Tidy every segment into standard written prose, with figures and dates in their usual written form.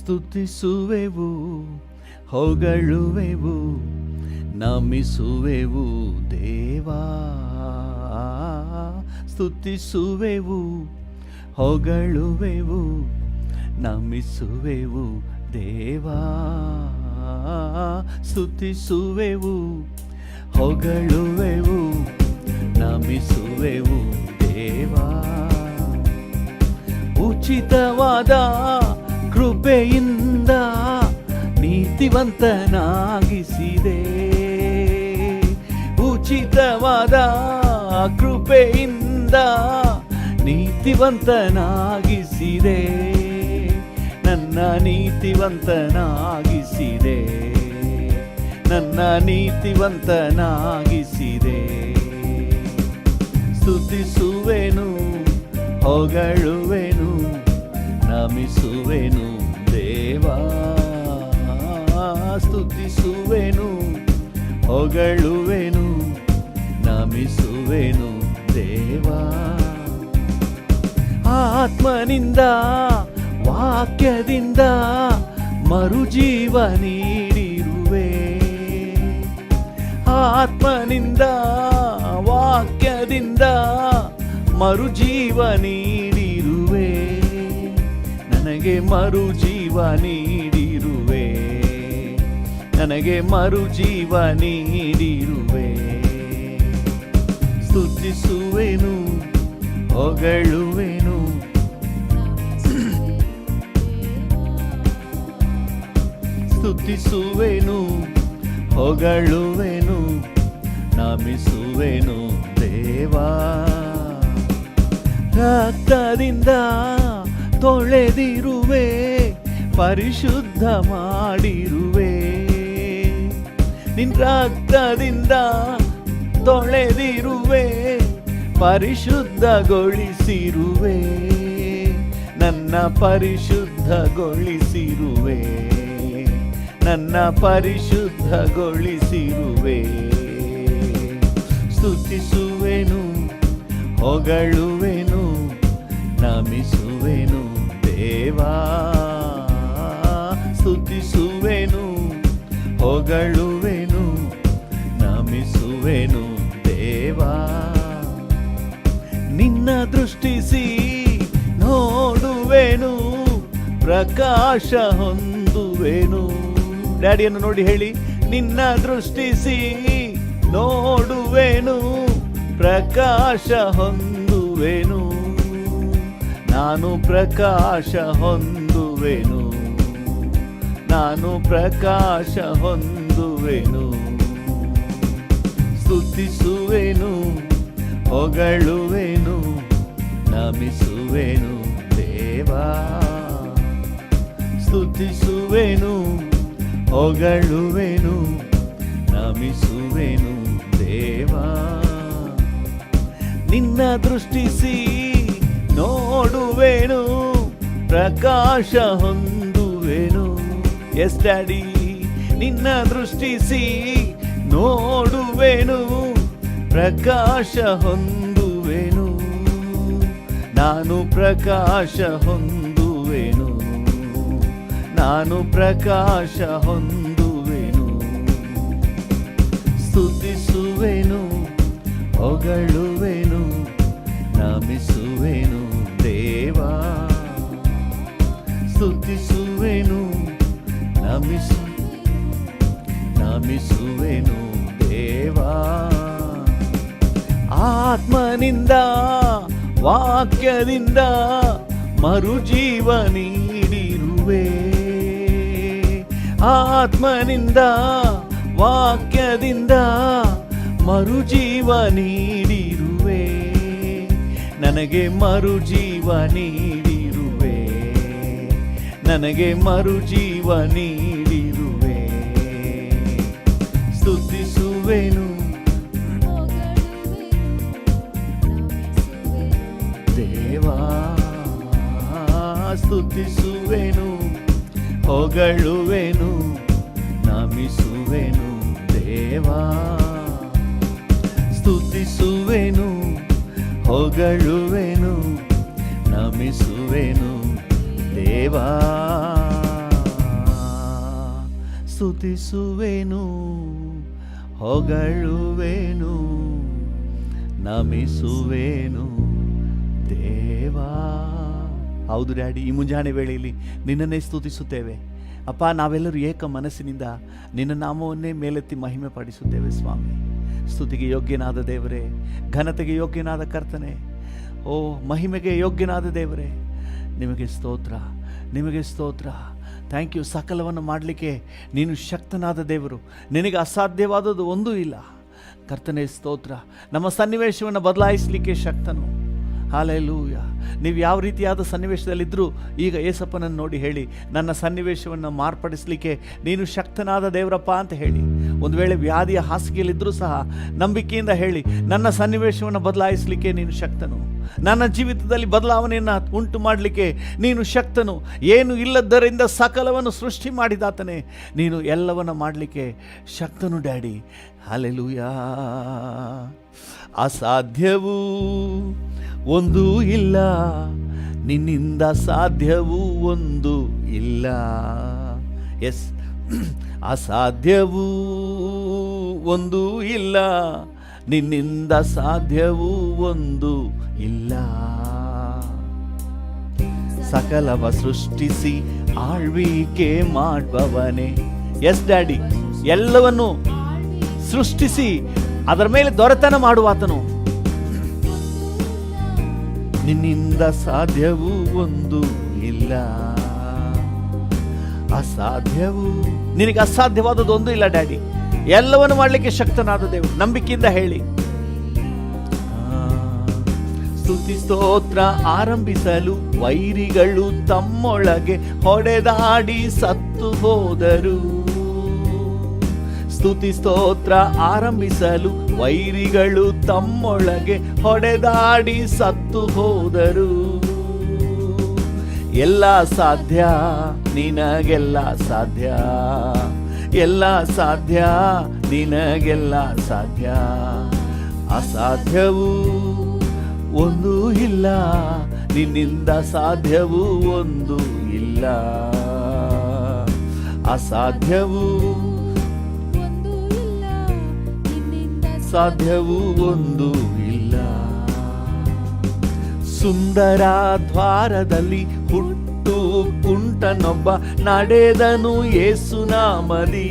ಸ್ತುತಿಸುವೆವು, ಹೊಗಳುವೆವು, ನಮಿಸುವೆವು ದೇವಾ. ಸ್ತುತಿಸುವೆವು, ಹೊಗಳುವೆವು, ನಮಿಸುವೆವು ದೇವಾ. ಸ್ತುತಿಸುವೆವು, ಹೊಗಳುವೆವು, ನಮಿಸುವೆವು ದೇವಾ. ಉಚಿತವಾದ ಕೃಪೆಯಿಂದ ನೀತಿವಂತನಾಗಿಸಿದೆ. ಉಚಿತವಾದ ಕೃಪೆಯಿಂದ ನೀತಿವಂತನಾಗಿಸಿದೆ. ನನ್ನ ನೀತಿವಂತನಾಗಿಸಿದೆ, ನನ್ನ ನೀತಿವಂತನಾಗಿಸಿದೆ. ಸ್ತುತಿಸುವೆನು, ಹೊಗಳುವೆನು, ನಮಿಸುವೆನು ದೇವಾ. ಸ್ತುತಿಸುವೆನು, ಹೊಗಳುವೆನು, ನಮಿಸುವೆನು ದೇವಾ. ಆತ್ಮನಿಂದ ವಾಕ್ಯದಿಂದ ಮರುಜೀವ ನೀಡಿರುವೆ. ಆತ್ಮನಿಂದ ವಾಕ್ಯದಿಂದ ಮರುಜೀವ ನೀಡಿರುವೆ. ನನಗೆ ಮರುಜೀವ ನೀಡಿರುವೆ, ನನಗೆ ಮರುಜೀವ ನೀಡಿರುವೆ. ಸ್ತುತಿಸುವೆನು, ಹೊಗಳುವೆನು, ಸ್ತುತಿಸುವೆನು, ಹೊಗಳುವೆನು, ನಮಿಸುವೆನು ದೇವಾ. ರಕ್ತದಿಂದ ತೊಳೆದಿರುವೆ, ಪರಿಶುದ್ಧ ಮಾಡಿರುವೆ. ನಿನ್ನ ರಕ್ತದಿಂದ ತೊಳೆದಿರುವೆ, ಪರಿಶುದ್ಧಗೊಳಿಸಿರುವೆ. ನನ್ನ ಪರಿಶುದ್ಧಗೊಳಿಸಿರುವೆ, ನನ್ನ ಪರಿಶುದ್ಧಗೊಳಿಸಿರುವೆ. ಸ್ತುತಿಸುವೆನು, ಹೊಗಳುವೆನು, ನಮಿಸುವೆನು ದೇವಾ. ಸ್ತುತಿಸುವೆನು, ಹೊಗಳುವೆನು, ನಮಿಸುವೆನು ದೇವಾ. ನಿನ್ನ ದೃಷ್ಟಿಸಿ ನೋಡುವೆನು, ಪ್ರಕಾಶ ಹೊಂದುವೆನು. ಡ್ಯಾಡಿಯನ್ನು ನೋಡಿ ಹೇಳಿ, ನಿನ್ನ ದೃಷ್ಟಿಸಿ ನೋಡುವೆನು, ಪ್ರಕಾಶ ಹೊಂದುವೆನು. ನಾನು ಪ್ರಕಾಶ ಹೊಂದುವೆನು, ನಾನು ಪ್ರಕಾಶ ಹೊಂದುವೆನು. ಸ್ತುತಿಸುವೆನು, ಹೊಗಳುವೆನು, ನಮಿಸುವೆನು ದೇವಾ. ಸ್ತುತಿಸುವೆನು, ಹೊಗಳುವೆನು, ನಮಿಸುವೆನು ದೇವಾ. ನಿನ್ನ ದೃಷ್ಟಿಸಿ ನೋಡುವೆನು, ಪ್ರಕಾಶ ಹೊಂದುವೆನು. ಎಸ್ ಡ್ಯಾಡಿ, ನಿನ್ನ ದೃಷ್ಟಿಸಿ ನೋಡುವೆನು, ಪ್ರಕಾಶ ಹೊಂದುವೆನು. ನಾನು ಪ್ರಕಾಶ ಹೊಂದುವೆನು, ನಾನು ಪ್ರಕಾಶ ಹೊಂದುವೆನು. ಸ್ತುತಿಸುವೆನು, ಹೊಗಳುವೆನು, ನಮಿಸುವೆನು ದೇವಾ. ಸ್ತುತಿಸುವೆನು, ನಮಿಸುವೆನು ದೇವಾ. ಆತ್ಮನಿಂದ ವಾಕ್ಯದಿಂದ ಮರುಜೀವ ನೀಡಿರುವೆ. ಆತ್ಮನಿಂದ ವಾಕ್ಯದಿಂದ ಮರುಜೀವ ನೀಡಿರುವೆ. ನನಗೆ ಮರುಜೀವ ನೀಡಿರುವೆ, ನನಗೆ ಮರುಜೀವ ನೀಡಿರುವೆ. ಸ್ತುತಿಸುವೆನು ದೇವಾ. ಸ್ತುತಿಸುವೆನು, ಹೊಗಳುವೆನು, ನಮಿಸುವೆನು ದೇವಾ. ಸ್ತುತಿಸುವೆನು, ಹೊಗಳುವೆನು, ನಮಿಸುವೆನು ದೇವಾ. ಸ್ತುತಿಸುವೆನು, ಹೊಗಳುವೆನು, ನಮಿಸುವೆನು ದೇವಾ. ಹೌದು ಡ್ಯಾಡಿ, ಈ ಮುಂಜಾನೆ ವೇಳೆಯಲ್ಲಿ ನಿನ್ನನ್ನೇ ಸ್ತುತಿಸುತ್ತೇವೆ ಅಪ್ಪ. ನಾವೆಲ್ಲರೂ ಏಕ ಮನಸ್ಸಿನಿಂದ ನಿನ್ನ ನಾಮವನ್ನೇ ಮೇಲೆತ್ತಿ ಮಹಿಮೆ ಪಡಿಸುತ್ತೇವೆ ಸ್ವಾಮಿ. ಸ್ತುತಿಗೆ ಯೋಗ್ಯನಾದ ದೇವರೇ, ಘನತೆಗೆ ಯೋಗ್ಯನಾದ ಕರ್ತನೆ, ಓ ಮಹಿಮೆಗೆ ಯೋಗ್ಯನಾದ ದೇವರೇ, ನಿಮಗೆ ಸ್ತೋತ್ರ, ನಿಮಗೆ ಸ್ತೋತ್ರ. Thank you. ಸಕಲವನ್ನು ಮಾಡಲಿಕ್ಕೆ ನೀನು ಶಕ್ತನಾದ ದೇವರು, ನಿನಗೆ ಅಸಾಧ್ಯವಾದದ್ದು ಒಂದೂ ಇಲ್ಲ ಕರ್ತನೇ. ಸ್ತೋತ್ರ. ನಮ್ಮ ಸನ್ನಿವೇಶವನ್ನು ಬದಲಾಯಿಸಲಿಕ್ಕೆ ಶಕ್ತನು. ಹಾಲೆಲೂಯ. ನೀವು ಯಾವ ರೀತಿಯಾದ ಸನ್ನಿವೇಶದಲ್ಲಿದ್ದರೂ ಈಗ ಏಸಪ್ಪನನ್ನು ನೋಡಿ ಹೇಳಿ, ನನ್ನ ಸನ್ನಿವೇಶವನ್ನು ಮಾರ್ಪಡಿಸಲಿಕ್ಕೆ ನೀನು ಶಕ್ತನಾದ ದೇವರಪ್ಪ ಅಂತ ಹೇಳಿ. ಒಂದು ವೇಳೆ ವ್ಯಾಧಿಯ ಹಾಸಿಗೆಯಲ್ಲಿದ್ದರೂ ಸಹ ನಂಬಿಕೆಯಿಂದ ಹೇಳಿ, ನನ್ನ ಸನ್ನಿವೇಶವನ್ನು ಬದಲಾಯಿಸಲಿಕ್ಕೆ ನೀನು ಶಕ್ತನು, ನನ್ನ ಜೀವಿತದಲ್ಲಿ ಬದಲಾವಣೆಯನ್ನು ಉಂಟು ಮಾಡಲಿಕ್ಕೆ ನೀನು ಶಕ್ತನು. ಏನು ಇಲ್ಲದರಿಂದ ಸಕಲವನ್ನು ಸೃಷ್ಟಿ ಮಾಡಿದಾತನೇ, ನೀನು ಎಲ್ಲವನ್ನು ಮಾಡಲಿಕ್ಕೆ ಶಕ್ತನು ಡ್ಯಾಡಿ. ಹಲ್ಲೆಲೂಯಾ. ಅಸಾಧ್ಯವೂ ಒಂದೂ ಇಲ್ಲ, ನಿನ್ನಿಂದ ಸಾಧ್ಯವೂ ಒಂದು ಇಲ್ಲ. ಎಸ್, ಅಸಾಧ್ಯವೂ ಒಂದೂ ಇಲ್ಲ, ನಿನ್ನಿಂದ ಸಾಧ್ಯವೂ ಒಂದು ಇಲ್ಲ. ಸಕಲವ ಸೃಷ್ಟಿಸಿ ಆಳ್ವಿಕೆ ಮಾಡುವವನೇ. ಎಸ್ ಡ್ಯಾಡಿ, ಎಲ್ಲವನ್ನು ಸೃಷ್ಟಿಸಿ ಅದರ ಮೇಲೆ ದೊರೆತನ ಮಾಡುವಾತನು. ನಿನ್ನಿಂದ ಸಾಧ್ಯವೂ ಒಂದು ಇಲ್ಲ. ಅಸಾಧ್ಯವು, ನಿನಗೆ ಅಸಾಧ್ಯವಾದದ್ದು ಒಂದು ಇಲ್ಲ ಡ್ಯಾಡಿ. ಎಲ್ಲವನ್ನು ಮಾಡಲಿಕ್ಕೆ ಶಕ್ತನಾದ ದೇವರು. ನಂಬಿಕೆಯಿಂದ ಹೇಳಿ. ಸ್ತುತಿ ಸ್ತೋತ್ರ ಆರಂಭಿಸಲು ವೈರಿಗಳು ತಮ್ಮೊಳಗೆ ಹೊಡೆದಾಡಿ ಸತ್ತು ಹೋದರು. ಸ್ತುತಿ ಸ್ತೋತ್ರ ಆರಂಭಿಸಲು ವೈರಿಗಳು ತಮ್ಮೊಳಗೆ ಹೊಡೆದಾಡಿ ಸತ್ತು ಹೋದರು. ಎಲ್ಲ ಸಾಧ್ಯ, ನಿನಗೆಲ್ಲ ಸಾಧ್ಯ, ಎಲ್ಲ ಸಾಧ್ಯ, ನಿನಗೆಲ್ಲ ಸಾಧ್ಯ. ಅಸಾಧ್ಯವೂ ಒಂದು ಇಲ್ಲ, ನಿನ್ನಿಂದ ಸಾಧ್ಯವೂ ಒಂದು ಇಲ್ಲ. ಅಸಾಧ್ಯವೂ ಸಾಧ್ಯವೂ ಒಂದು ಇಲ್ಲ. ಸುಂದರ ದ್ವಾರದಲ್ಲಿ ಹುಟ್ಟು ಕುಂಟನೊಬ್ಬ ನಡೆದನು ಯೇಸುನಾಮದಿ.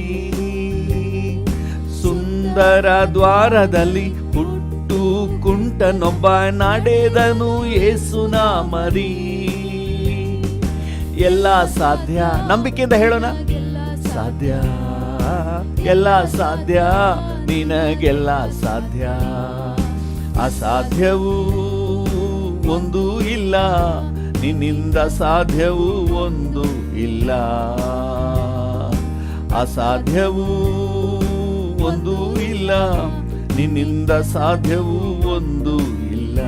ಸುಂದರ ದ್ವಾರದಲ್ಲಿ ಹುಟ್ಟು ಕುಂಟನೊಬ್ಬ ನಡೆದನು ಯೇಸುನಾಮದಿ. ಎಲ್ಲ ಸಾಧ್ಯ. ನಂಬಿಕೆಯಿಂದ ಹೇಳೋಣ. ಸಾಧ್ಯ, ಎಲ್ಲ ಸಾಧ್ಯ, ನಿನಗೆಲ್ಲ ಸಾಧ್ಯ. ಅಸಾಧ್ಯವೂ ಒಂದು ಇಲ್ಲ, ನಿನ್ನಿಂದ ಸಾಧ್ಯವೂ ಒಂದು ಇಲ್ಲ. ಅಸಾಧ್ಯವೂ ಒಂದು ಇಲ್ಲ, ನಿನ್ನಿಂದ ಸಾಧ್ಯವೂ ಒಂದು ಇಲ್ಲ.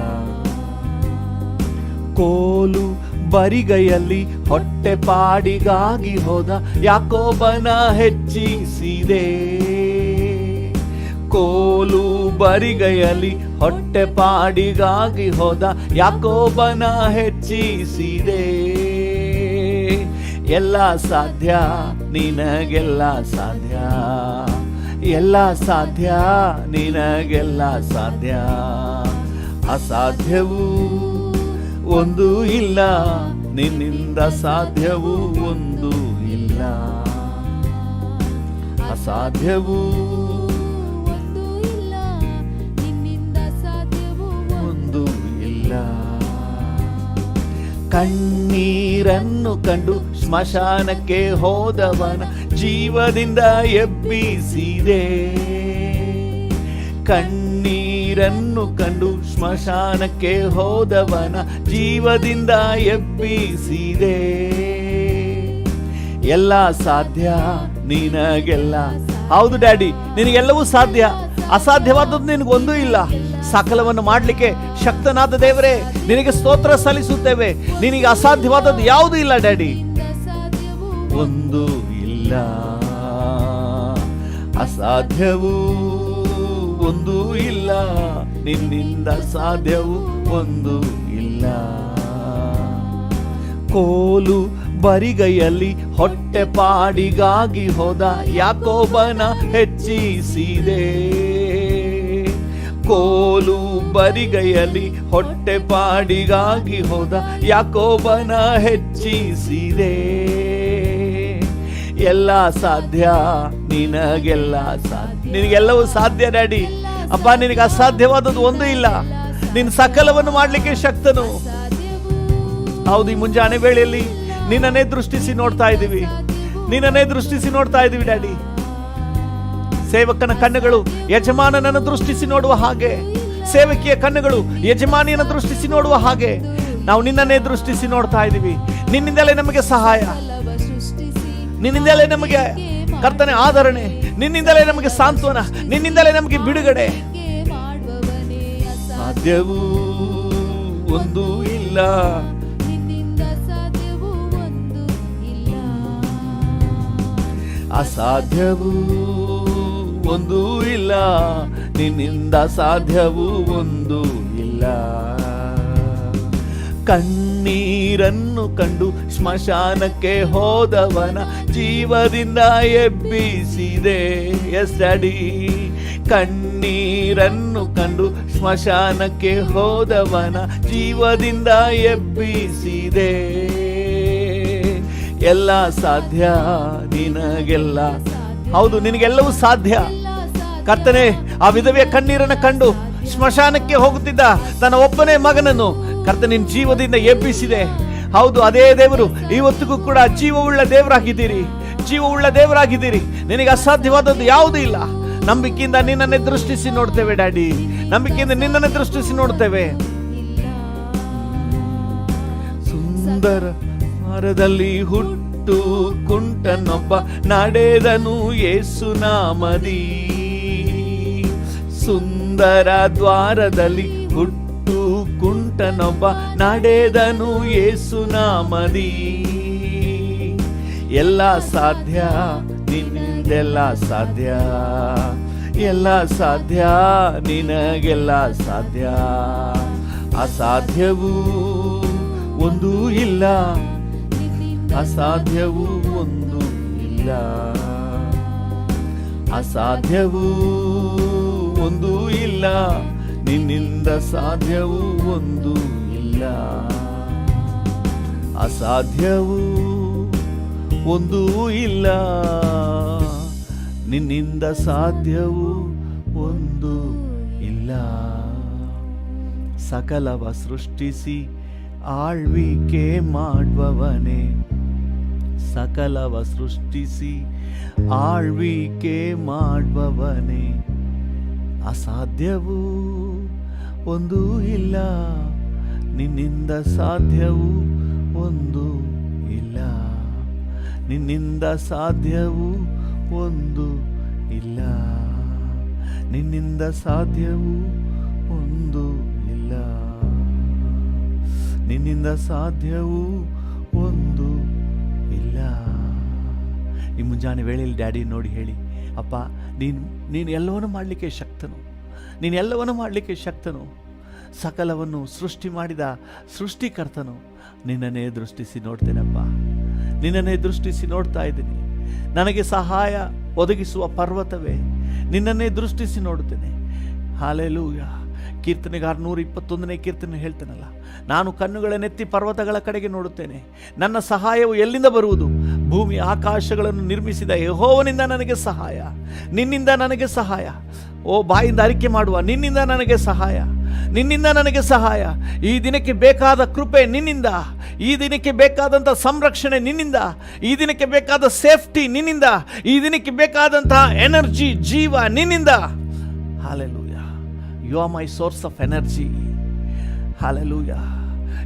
ಕೋಲು ಬರಿಗೈಯಲ್ಲಿ ಹೊಟ್ಟೆ ಪಾಡಿಗಾಗಿ ಹೋದ ಯಾಕೋಬನ ಹೆಚ್ಚಿಸಿದೆ. ಕೋಲು ಬರಿಗೈಯಲ್ಲಿ ಹೊಟ್ಟೆ ಪಾಡಿಗಾಗಿ ಹೋದ ಯಾಕೋಬನ ಹೆಚ್ಚಿಸಿದೆ. ಎಲ್ಲ ಸಾಧ್ಯ, ನಿನಗೆಲ್ಲ ಸಾಧ್ಯ, ಎಲ್ಲ ಸಾಧ್ಯ, ನಿನಗೆಲ್ಲ ಸಾಧ್ಯ. ಅಸಾಧ್ಯವೂ ಒಂದು ಇಲ್ಲ, ನಿನ್ನಿಂದ ಸಾಧ್ಯವೂ ಒಂದು ಇಲ್ಲ. ಅಸಾಧ್ಯವೂ ಒಂದು ಇಲ್ಲ. ಕಣ್ಣೀರನ್ನು ಕಂಡು ಸ್ಮಶಾನಕ್ಕೆ ಹೋದವನ ಜೀವದಿಂದ ಎಬ್ಬಿಸಿದೆ. ಕಣ್ಣೀರನ್ನು ಕಂಡು ಸ್ಮಶಾನಕ್ಕೆ ಹೋದವನ ಜೀವದಿಂದ ಎಬ್ಬಿಸಿದೆ. ಎಲ್ಲ ಸಾಧ್ಯ, ನಿನಗೆಲ್ಲ. ಹೌದು ಡ್ಯಾಡಿ, ನಿನಗೆಲ್ಲವೂ ಸಾಧ್ಯ. ಅಸಾಧ್ಯವಾದದ್ದು ನಿನಗೊಂದೂ ಇಲ್ಲ. ಸಕಲವನ್ನು ಮಾಡಲಿಕ್ಕೆ ಶಕ್ತನಾದ ದೇವರೇ, ನಿನಗೆ ಸ್ತೋತ್ರ ಸಲ್ಲಿಸುತ್ತೇವೆ. ನಿನಗೆ ಅಸಾಧ್ಯವಾದದ್ದು ಯಾವುದೂ ಇಲ್ಲ ಡ್ಯಾಡಿ. ಒಂದು ಇಲ್ಲ, ಅಸಾಧ್ಯವೂ ಒಂದು ಇಲ್ಲ, ನಿನ್ನಿಂದ ಸಾಧ್ಯವೂ ಒಂದು ಇಲ್ಲ. ಕೋಲು ಬರಿಗೈಯಲ್ಲಿ ಹೊಟ್ಟೆ ಪಾಡಿಗಾಗಿ ಹೋದ ಯಾಕೋಬನ ಹೆಚ್ಚಿಸಿದೆ. ಕೋಲು ಬರಿಗೈಯಲ್ಲಿ ಹೊಟ್ಟೆ ಪಾಡಿಗಾಗಿ ಹೋದ ಯಾಕೋಬನ ಹೆಚ್ಚಿಸಿದೆ. ಎಲ್ಲ ಸಾಧ್ಯ, ನಿನಗೆಲ್ಲ ಸಾಧ್ಯ, ನಿನಗೆಲ್ಲವೂ ಸಾಧ್ಯ ಡ್ಯಾಡಿ. ಅಪ್ಪ, ನಿನಗೆ ಅಸಾಧ್ಯವಾದದ್ದು ಒಂದು ಇಲ್ಲ. ನಿನ್ನ ಸಕಲವನ್ನು ಮಾಡಲಿಕ್ಕೆ ಶಕ್ತನು. ಹೌದು, ಈ ಮುಂಜಾನೆ ವೇಳೆಯಲ್ಲಿ ನಿನ್ನನ್ನೇ ದೃಷ್ಟಿಸಿ ನೋಡ್ತಾ ಇದ್ದೀವಿ, ನಿನ್ನನ್ನೇ ದೃಷ್ಟಿಸಿ ನೋಡ್ತಾ ಇದ್ದೀವಿ ಡ್ಯಾಡಿ. ಸೇವಕನ ಕಣ್ಣುಗಳು ಯಜಮಾನನನ್ನು ದೃಷ್ಟಿಸಿ ನೋಡುವ ಹಾಗೆ, ಸೇವಕಿಯ ಕಣ್ಣುಗಳು ಯಜಮಾನಿಯನ್ನು ದೃಷ್ಟಿಸಿ ನೋಡುವ ಹಾಗೆ ನಾವು ನಿನ್ನನ್ನೇ ದೃಷ್ಟಿಸಿ ನೋಡ್ತಾ ಇದ್ದೀವಿ. ನಿನ್ನಿಂದಲೇ ನಮಗೆ ಸಹಾಯ, ನಿನ್ನಿಂದಲೇ ನಮಗೆ ಕರ್ತನೆ ಆದರಣೆ, ನಿನ್ನಿಂದಲೇ ನಮಗೆ ಸಾಂತ್ವನ, ನಿನ್ನಿಂದಲೇ ನಮಗೆ ಬಿಡುಗಡೆ. ಸಾಧ್ಯವೂ ಒಂದು ಇಲ್ಲ, ಅಸಾಧ್ಯವೂ ಒಂದು ಇಲ್ಲ, ನಿನ್ನಿಂದ ಸಾಧ್ಯವೂ ಒಂದು ಇಲ್ಲ. ಕಣ್ಣೀರನ್ನು ಕಂಡು ಸ್ಮಶಾನಕ್ಕೆ ಹೋದವನ ಜೀವದಿಂದ ಎಬ್ಬಿಸಿದೆ. ಎಸ್ ಡ್ಯಾಡಿ, ಕಣ್ಣೀರನ್ನು ಕಂಡು ಸ್ಮಶಾನಕ್ಕೆ ಹೋದವನ ಜೀವದಿಂದ ಎಬ್ಬಿಸಿದೆ. ಎಲ್ಲ ಸಾಧ್ಯ, ನಿನಗೆಲ್ಲ. ಹೌದು, ನಿನಗೆಲ್ಲವೂ ಸಾಧ್ಯ. ಕರ್ತನೆ, ಆ ವಿಧವೆಯ ಕಣ್ಣೀರನ್ನು ಕಂಡು ಸ್ಮಶಾನಕ್ಕೆ ಹೋಗುತ್ತಿದ್ದ ತನ್ನ ಒಬ್ಬನೇ ಮಗನನ್ನು ಕರ್ತನಿನ ಜೀವದಿಂದ ಎಬ್ಬಿಸಿದೆ. ಹೌದು, ಅದೇ ದೇವರು ಇವತ್ತಿಗೂ ಕೂಡ ಜೀವವುಳ್ಳ ದೇವರಾಗಿದ್ದೀರಿ, ಜೀವವುಳ್ಳ ದೇವರಾಗಿದ್ದೀರಿ. ನಿನಗೆ ಅಸಾಧ್ಯವಾದದ್ದು ಯಾವುದೂ ಇಲ್ಲ. ನಂಬಿಕೆಯಿಂದ ನಿನ್ನನ್ನೇ ದೃಷ್ಟಿಸಿ ನೋಡ್ತೇವೆ ಡ್ಯಾಡಿ, ನಂಬಿಕೆಯಿಂದ ನಿನ್ನನ್ನೇ ದೃಷ್ಟಿಸಿ ನೋಡ್ತೇವೆ. ಸುಂದರ ಮರದಲ್ಲಿ ಹುಟ್ಟು ಕುಂಟನೊಬ್ಬ ನಡೆದನು ಯೇಸು ನಾಮದಿ. ಸುಂದರ ದ್ವಾರದಲ್ಲಿ ಹುಟ್ಟು ಕುಂಟನೊಬ್ಬ ನಡೆದನು ಯೇಸು ನಾಮದಿ. ಎಲ್ಲ ಸಾಧ್ಯ, ನಿನ್ನಿಂದೆಲ್ಲ ಸಾಧ್ಯ, ಎಲ್ಲ ಸಾಧ್ಯ, ನಿನಗೆಲ್ಲ ಸಾಧ್ಯ. ಅಸಾಧ್ಯವೂ ಒಂದು ಇಲ್ಲ, ಅಸಾಧ್ಯವೂ ಒಂದು ಇಲ್ಲ, ಅಸಾಧ್ಯವೂ ಒಂದು ಇಲ್ಲ, ನಿನ್ನಿಂದ ಸಾಧ್ಯವೂ ಒಂದು ಇಲ್ಲ. ಅಸಾಧ್ಯವೂ ಒಂದು ಇಲ್ಲ, ನಿನ್ನಿಂದ ಸಾಧ್ಯವೂ ಒಂದು ಇಲ್ಲ. ಸಕಲವ ಸೃಷ್ಟಿಸಿ ಆಳ್ವಿಕೆ ಮಾಡುವವನೇ, ಸಕಲವ ಸೃಷ್ಟಿಸಿ ಆಳ್ವಿಕೆ ಮಾಡುವವನೇ. ಅಸಾಧ್ಯವೂ ಒಂದು ಇಲ್ಲ, ನಿನ್ನಿಂದ ಸಾಧ್ಯವೂ ಒಂದು ಇಲ್ಲ, ನಿನ್ನಿಂದ ಸಾಧ್ಯವೂ ಒಂದು ಇಲ್ಲ, ನಿನ್ನಿಂದ ಸಾಧ್ಯವೂ ಒಂದು ಇಲ್ಲ, ನಿನ್ನಿಂದ ಸಾಧ್ಯವೂ ಒಂದು ಇಲ್ಲ. ಈ ಮುಂಜಾನೆ ವೇಳೆಯಲ್ಲಿ ಡ್ಯಾಡಿ ನೋಡಿ ಹೇಳಿ, ಅಪ್ಪ, ನೀನು ಎಲ್ಲವನ್ನು ಮಾಡಲಿಕ್ಕೆ ಶಕ್ತನು, ನೀನು ಎಲ್ಲವನ್ನು ಮಾಡಲಿಕ್ಕೆ ಶಕ್ತನು. ಸಕಲವನ್ನು ಸೃಷ್ಟಿ ಮಾಡಿದ ಸೃಷ್ಟಿಕರ್ತನು. ನಿನ್ನನ್ನೇ ದೃಷ್ಟಿಸಿ ನೋಡ್ತೇನಪ್ಪ, ನಿನ್ನನ್ನೇ ದೃಷ್ಟಿಸಿ ನೋಡ್ತಾ ಇದ್ದೀನಿ. ನನಗೆ ಸಹಾಯ ಒದಗಿಸುವ ಪರ್ವತವೇ, ನಿನ್ನನ್ನೇ ದೃಷ್ಟಿಸಿ ನೋಡುತ್ತೇನೆ. ಹಾಲೆಲೂಯಾ. ಕೀರ್ತನೆಗಾರ 121ನೇ ಕೀರ್ತನೆ ಹೇಳ್ತೇನಲ್ಲ, ನಾನು ಕಣ್ಣುಗಳನ್ನೆತ್ತಿ ಪರ್ವತಗಳ ಕಡೆಗೆ ನೋಡುತ್ತೇನೆ, ನನ್ನ ಸಹಾಯವು ಎಲ್ಲಿಂದ ಬರುವುದು? ಭೂಮಿ ಆಕಾಶಗಳನ್ನು ನಿರ್ಮಿಸಿದ ಯೆಹೋವನಿಂದ ನನಗೆ ಸಹಾಯ, ನಿನ್ನಿಂದ ನನಗೆ ಸಹಾಯ. ಓ, ಬಾಯಿಂದ ಅರಿಕೆ ಮಾಡುವ, ನಿನ್ನಿಂದ ನನಗೆ ಸಹಾಯ, ನಿನ್ನಿಂದ ನನಗೆ ಸಹಾಯ. ಈ ದಿನಕ್ಕೆ ಬೇಕಾದ ಕೃಪೆ ನಿನ್ನಿಂದ, ಈ ದಿನಕ್ಕೆ ಬೇಕಾದಂಥ ಸಂರಕ್ಷಣೆ ನಿನ್ನಿಂದ, ಈ ದಿನಕ್ಕೆ ಬೇಕಾದ ಸೇಫ್ಟಿ ನಿನ್ನಿಂದ, ಈ ದಿನಕ್ಕೆ ಬೇಕಾದಂತಹ ಎನರ್ಜಿ, ಜೀವ ನಿನ್ನಿಂದ. Hallelujah. You are my source of energy. Hallelujah.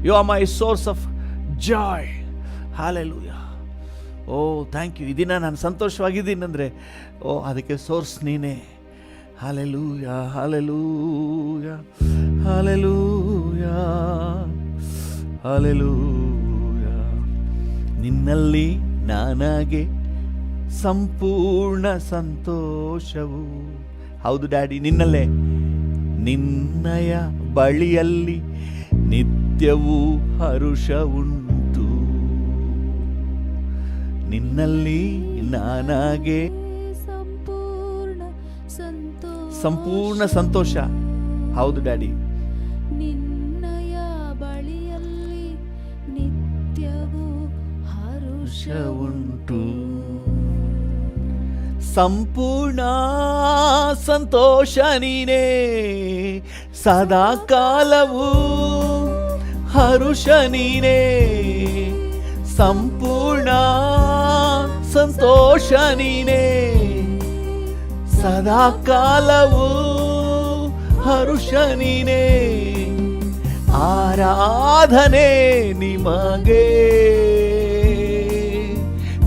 You are my source of joy. Hallelujah. Oh, thank you. ಈ ದಿನ ನಾನು ಸಂತೋಷವಾಗಿದ್ದೀನಂದರೆ ಅದಕ್ಕೆ ಸೋರ್ಸ್ ನೀನೇ. Hallelujah. Hallelujah. Hallelujah. Hallelujah. ನಿನ್ನಲ್ಲಿ ನನಗೆ ಸಂಪೂರ್ಣ ಸಂತೋಷವು. ಹೌದು ಡ್ಯಾಡಿ, ನಿನ್ನಲ್ಲೇ. ನಿನ್ನಯ ಬಳಿಯಲ್ಲಿ ನಿತ್ಯವೂ ಹರುಷವುಂಟು. ನಿನ್ನಲ್ಲಿ ನನಗೆ ಸಂಪೂರ್ಣ ಸಂತೋಷ. ಹೌದು ಡ್ಯಾಡಿ, ನಿನ್ನಯ ಬಳಿಯಲ್ಲಿ ನಿತ್ಯವೂ ಹರುಷವುಂಟು. ಸಂಪೂರ್ಣ ಸಂತೋಷ ನೀನೇ, ಸದಾ ಕಾಲವೂ ಹರುಷ ನೀನೇ. ಸಂಪೂರ್ಣ ಸಂತೋಷ ನೀನೇ, ಸದಾ ಕಾಲವೂ ಹರುಷ ನೀನೇ. ಆರಾಧನೆ ನಿಮಗೆ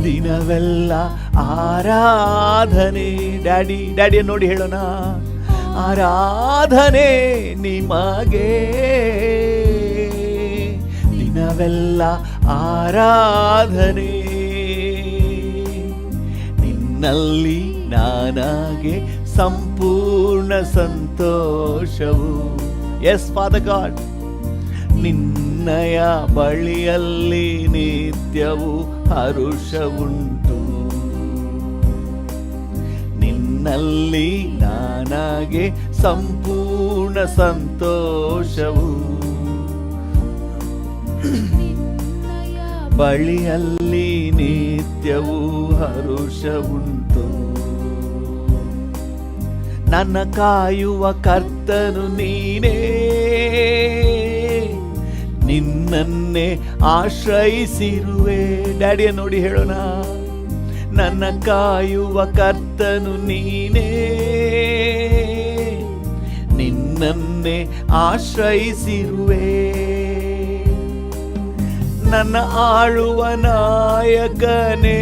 ದಿನವೆಲ್ಲ ಆರಾಧನೆ. ಡ್ಯಾಡಿಯ ನೋಡಿ ಹೇಳೋಣ, ಆರಾಧನೆ ನಿಮಗೆ ದಿನವೆಲ್ಲ ಆರಾಧನೆ. ನಿನ್ನಲ್ಲಿ ನನಗೆ ಸಂಪೂರ್ಣ ಸಂತೋಷವು. ಎಸ್ ಫಾದರ್ ಗಾಡ್, ನಿನ್ನಯ ಬಳಿಯಲ್ಲಿ ನಿತ್ಯವೂ ಹರುಷವುಂಟು. ನಿನ್ನಲ್ಲಿ ನನಗೆ ಸಂಪೂರ್ಣ ಸಂತೋಷವು. ಬಳಿಯಲ್ಲಿ ನಿತ್ಯವೂ ಹರುಷವುಂಟು. ನನ್ನ ಕಾಯುವ ಕರ್ತನು ನೀನೇ, ನಿನ್ನನ್ನೇ ಆಶ್ರಯಿಸಿರುವೆ. ಡ್ಯಾಡಿಯ ನೋಡಿ ಹೇಳೋಣ, ನನ್ನ ಕಾಯುವ ಕರ್ತನು ನೀನೇ, ನಿನ್ನನ್ನೇ ಆಶ್ರಯಿಸಿರುವೆ. ನನ್ನ ಆಳುವ ನಾಯಕನೇ,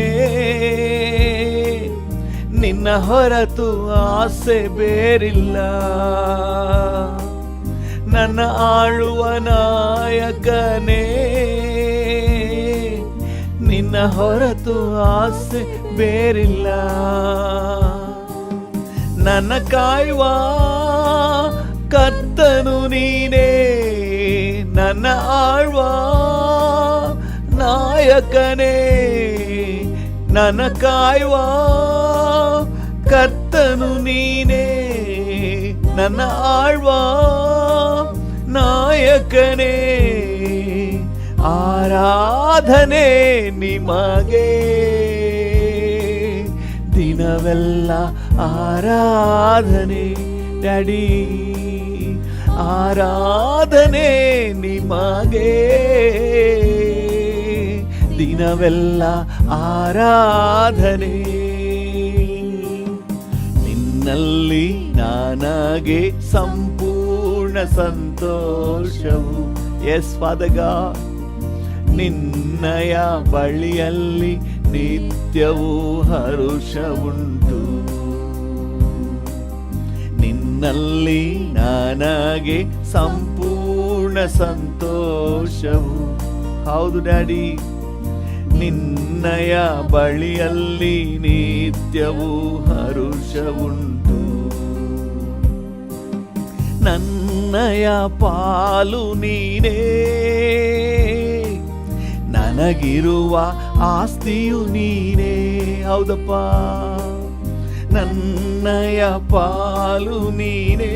ನಿನ್ನ ಹೊರತು ಆಸೆ ಬೇರಿಲ್ಲ. ನನ್ನ ಆಳುವ ನಾಯಕನೇ, ನಿನ್ನ ಹೊರತು ಆಸೆ ಬೇರಿಲ್ಲ. ನನ್ನ ಕಾಯುವ ಕರ್ತನು ನೀನೇ, ನನ್ನ ಆಳ್ವ ನಾಯಕನೇ. ನನ್ನ ಕಾಯುವ ಕರ್ತನು ನೀನೇ, ನನ್ನ ಆಳ್ವ ನಾಯಕನೇ. ಆರಾಧನೆ ನಿಮಗೆ ದಿನವೆಲ್ಲ ಆರಾಧನೆ. ಡ್ಯಾಡಿ, ಆರಾಧನೆ ನಿಮಗೆ ದಿನವೆಲ್ಲ ಆರಾಧನೆ. ನಿನ್ನಲ್ಲಿ ನನಗೆ ಸಂಪೂರ್ಣ ಸಂತೋಷವು. ಎಸ್ ಫಾದರ್ ಗಾಡ್, ನಿನ್ನಯ ಬಳಿಯಲ್ಲಿ ನಿತ್ಯವೂ ಹರುಷವುಂಟು. ನಿನ್ನಲ್ಲಿ ನನಗೆ ಸಂಪೂರ್ಣ ಸಂತೋಷವು. ಹೌದು ಡ್ಯಾಡಿ, ನಿನ್ನಯ ಬಳಿಯಲ್ಲಿ ನಿತ್ಯವೂ ಹರುಷವುಂಟು. ನನ್ನಯ ಪಾಲು ನೀನೇ, ನನಗಿರುವ ಆಸ್ತಿಯು ನೀನೇ. ಹೌದಪ್ಪ, ನನ್ನಯ ಪಾಲು ನೀನೇ,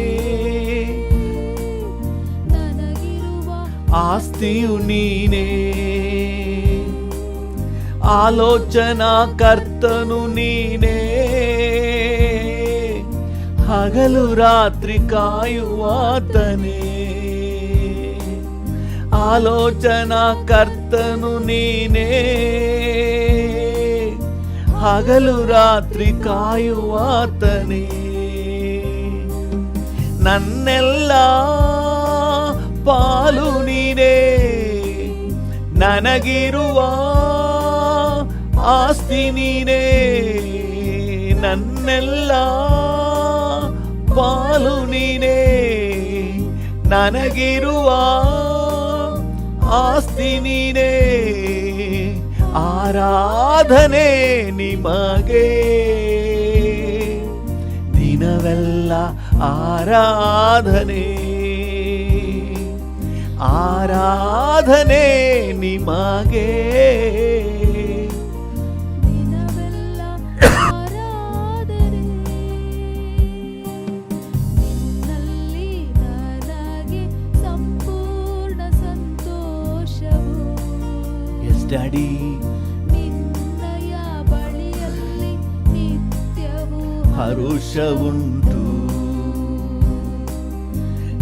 ನನಗಿರುವ ಆಸ್ತಿಯು ನೀನೇ. ಆಲೋಚನಾ ಕರ್ತನು ನೀನೇ, ಹಗಲು ರಾತ್ರಿ ಕಾಯುವಾತನೇ. ಆಲೋಚನಾ ಕರ್ತನು ನೀನೇ, ಹಗಲು ರಾತ್ರಿ ಕಾಯುವಾತನೇ. ನನ್ನೆಲ್ಲ ಪಾಲು ನೀನೇ, ನನಗಿರುವ ಆಸ್ತಿ ನೀನೇ. ನನ್ನೆಲ್ಲ ಪಾಲು ನೀನೇ, ನನಗಿರುವ ಆಸ್ತಿ ನೀನೇ. ಆರಾಧನೆ ನಿಮಗೆ ದಿನವೆಲ್ಲ ಆರಾಧನೆ. ಆರಾಧನೆ ನಿಮಗೆ ಡ್ಯಾಡಿ. ನಿನ್ನಯ ಬಳಿಯಲ್ಲಿ ನಿತ್ಯವೂ ಹರುಷವುಂಟು,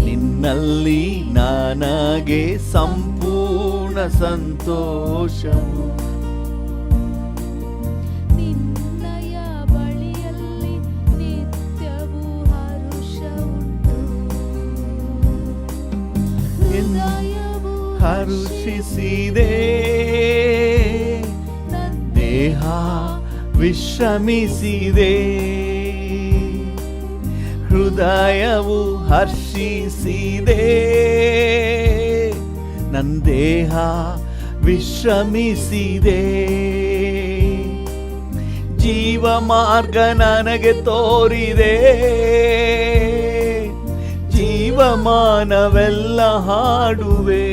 ನಿನ್ನಲ್ಲಿ ನನಗೆ ಸಂಪೂರ್ಣ ಸಂತೋಷವು. ನಿನ್ನಯ ಬಳಿಯಲ್ಲಿ ನಿತ್ಯವೂ ಹರುಷವುಂಟು. ಹೃದಯವು ಹರುಷಿಸಿದೆ, ದೇಹ ವಿಶ್ರಮಿಸಿದೆ. ಹೃದಯವು ಹರ್ಷಿಸಿದೆ, ನನ್ನ ದೇಹ ವಿಶ್ರಮಿಸಿದೆ. ಜೀವ ಮಾರ್ಗ ನನಗೆ ತೋರಿದೆ, ಜೀವಮಾನವೆಲ್ಲ ಹಾಡುವೆ.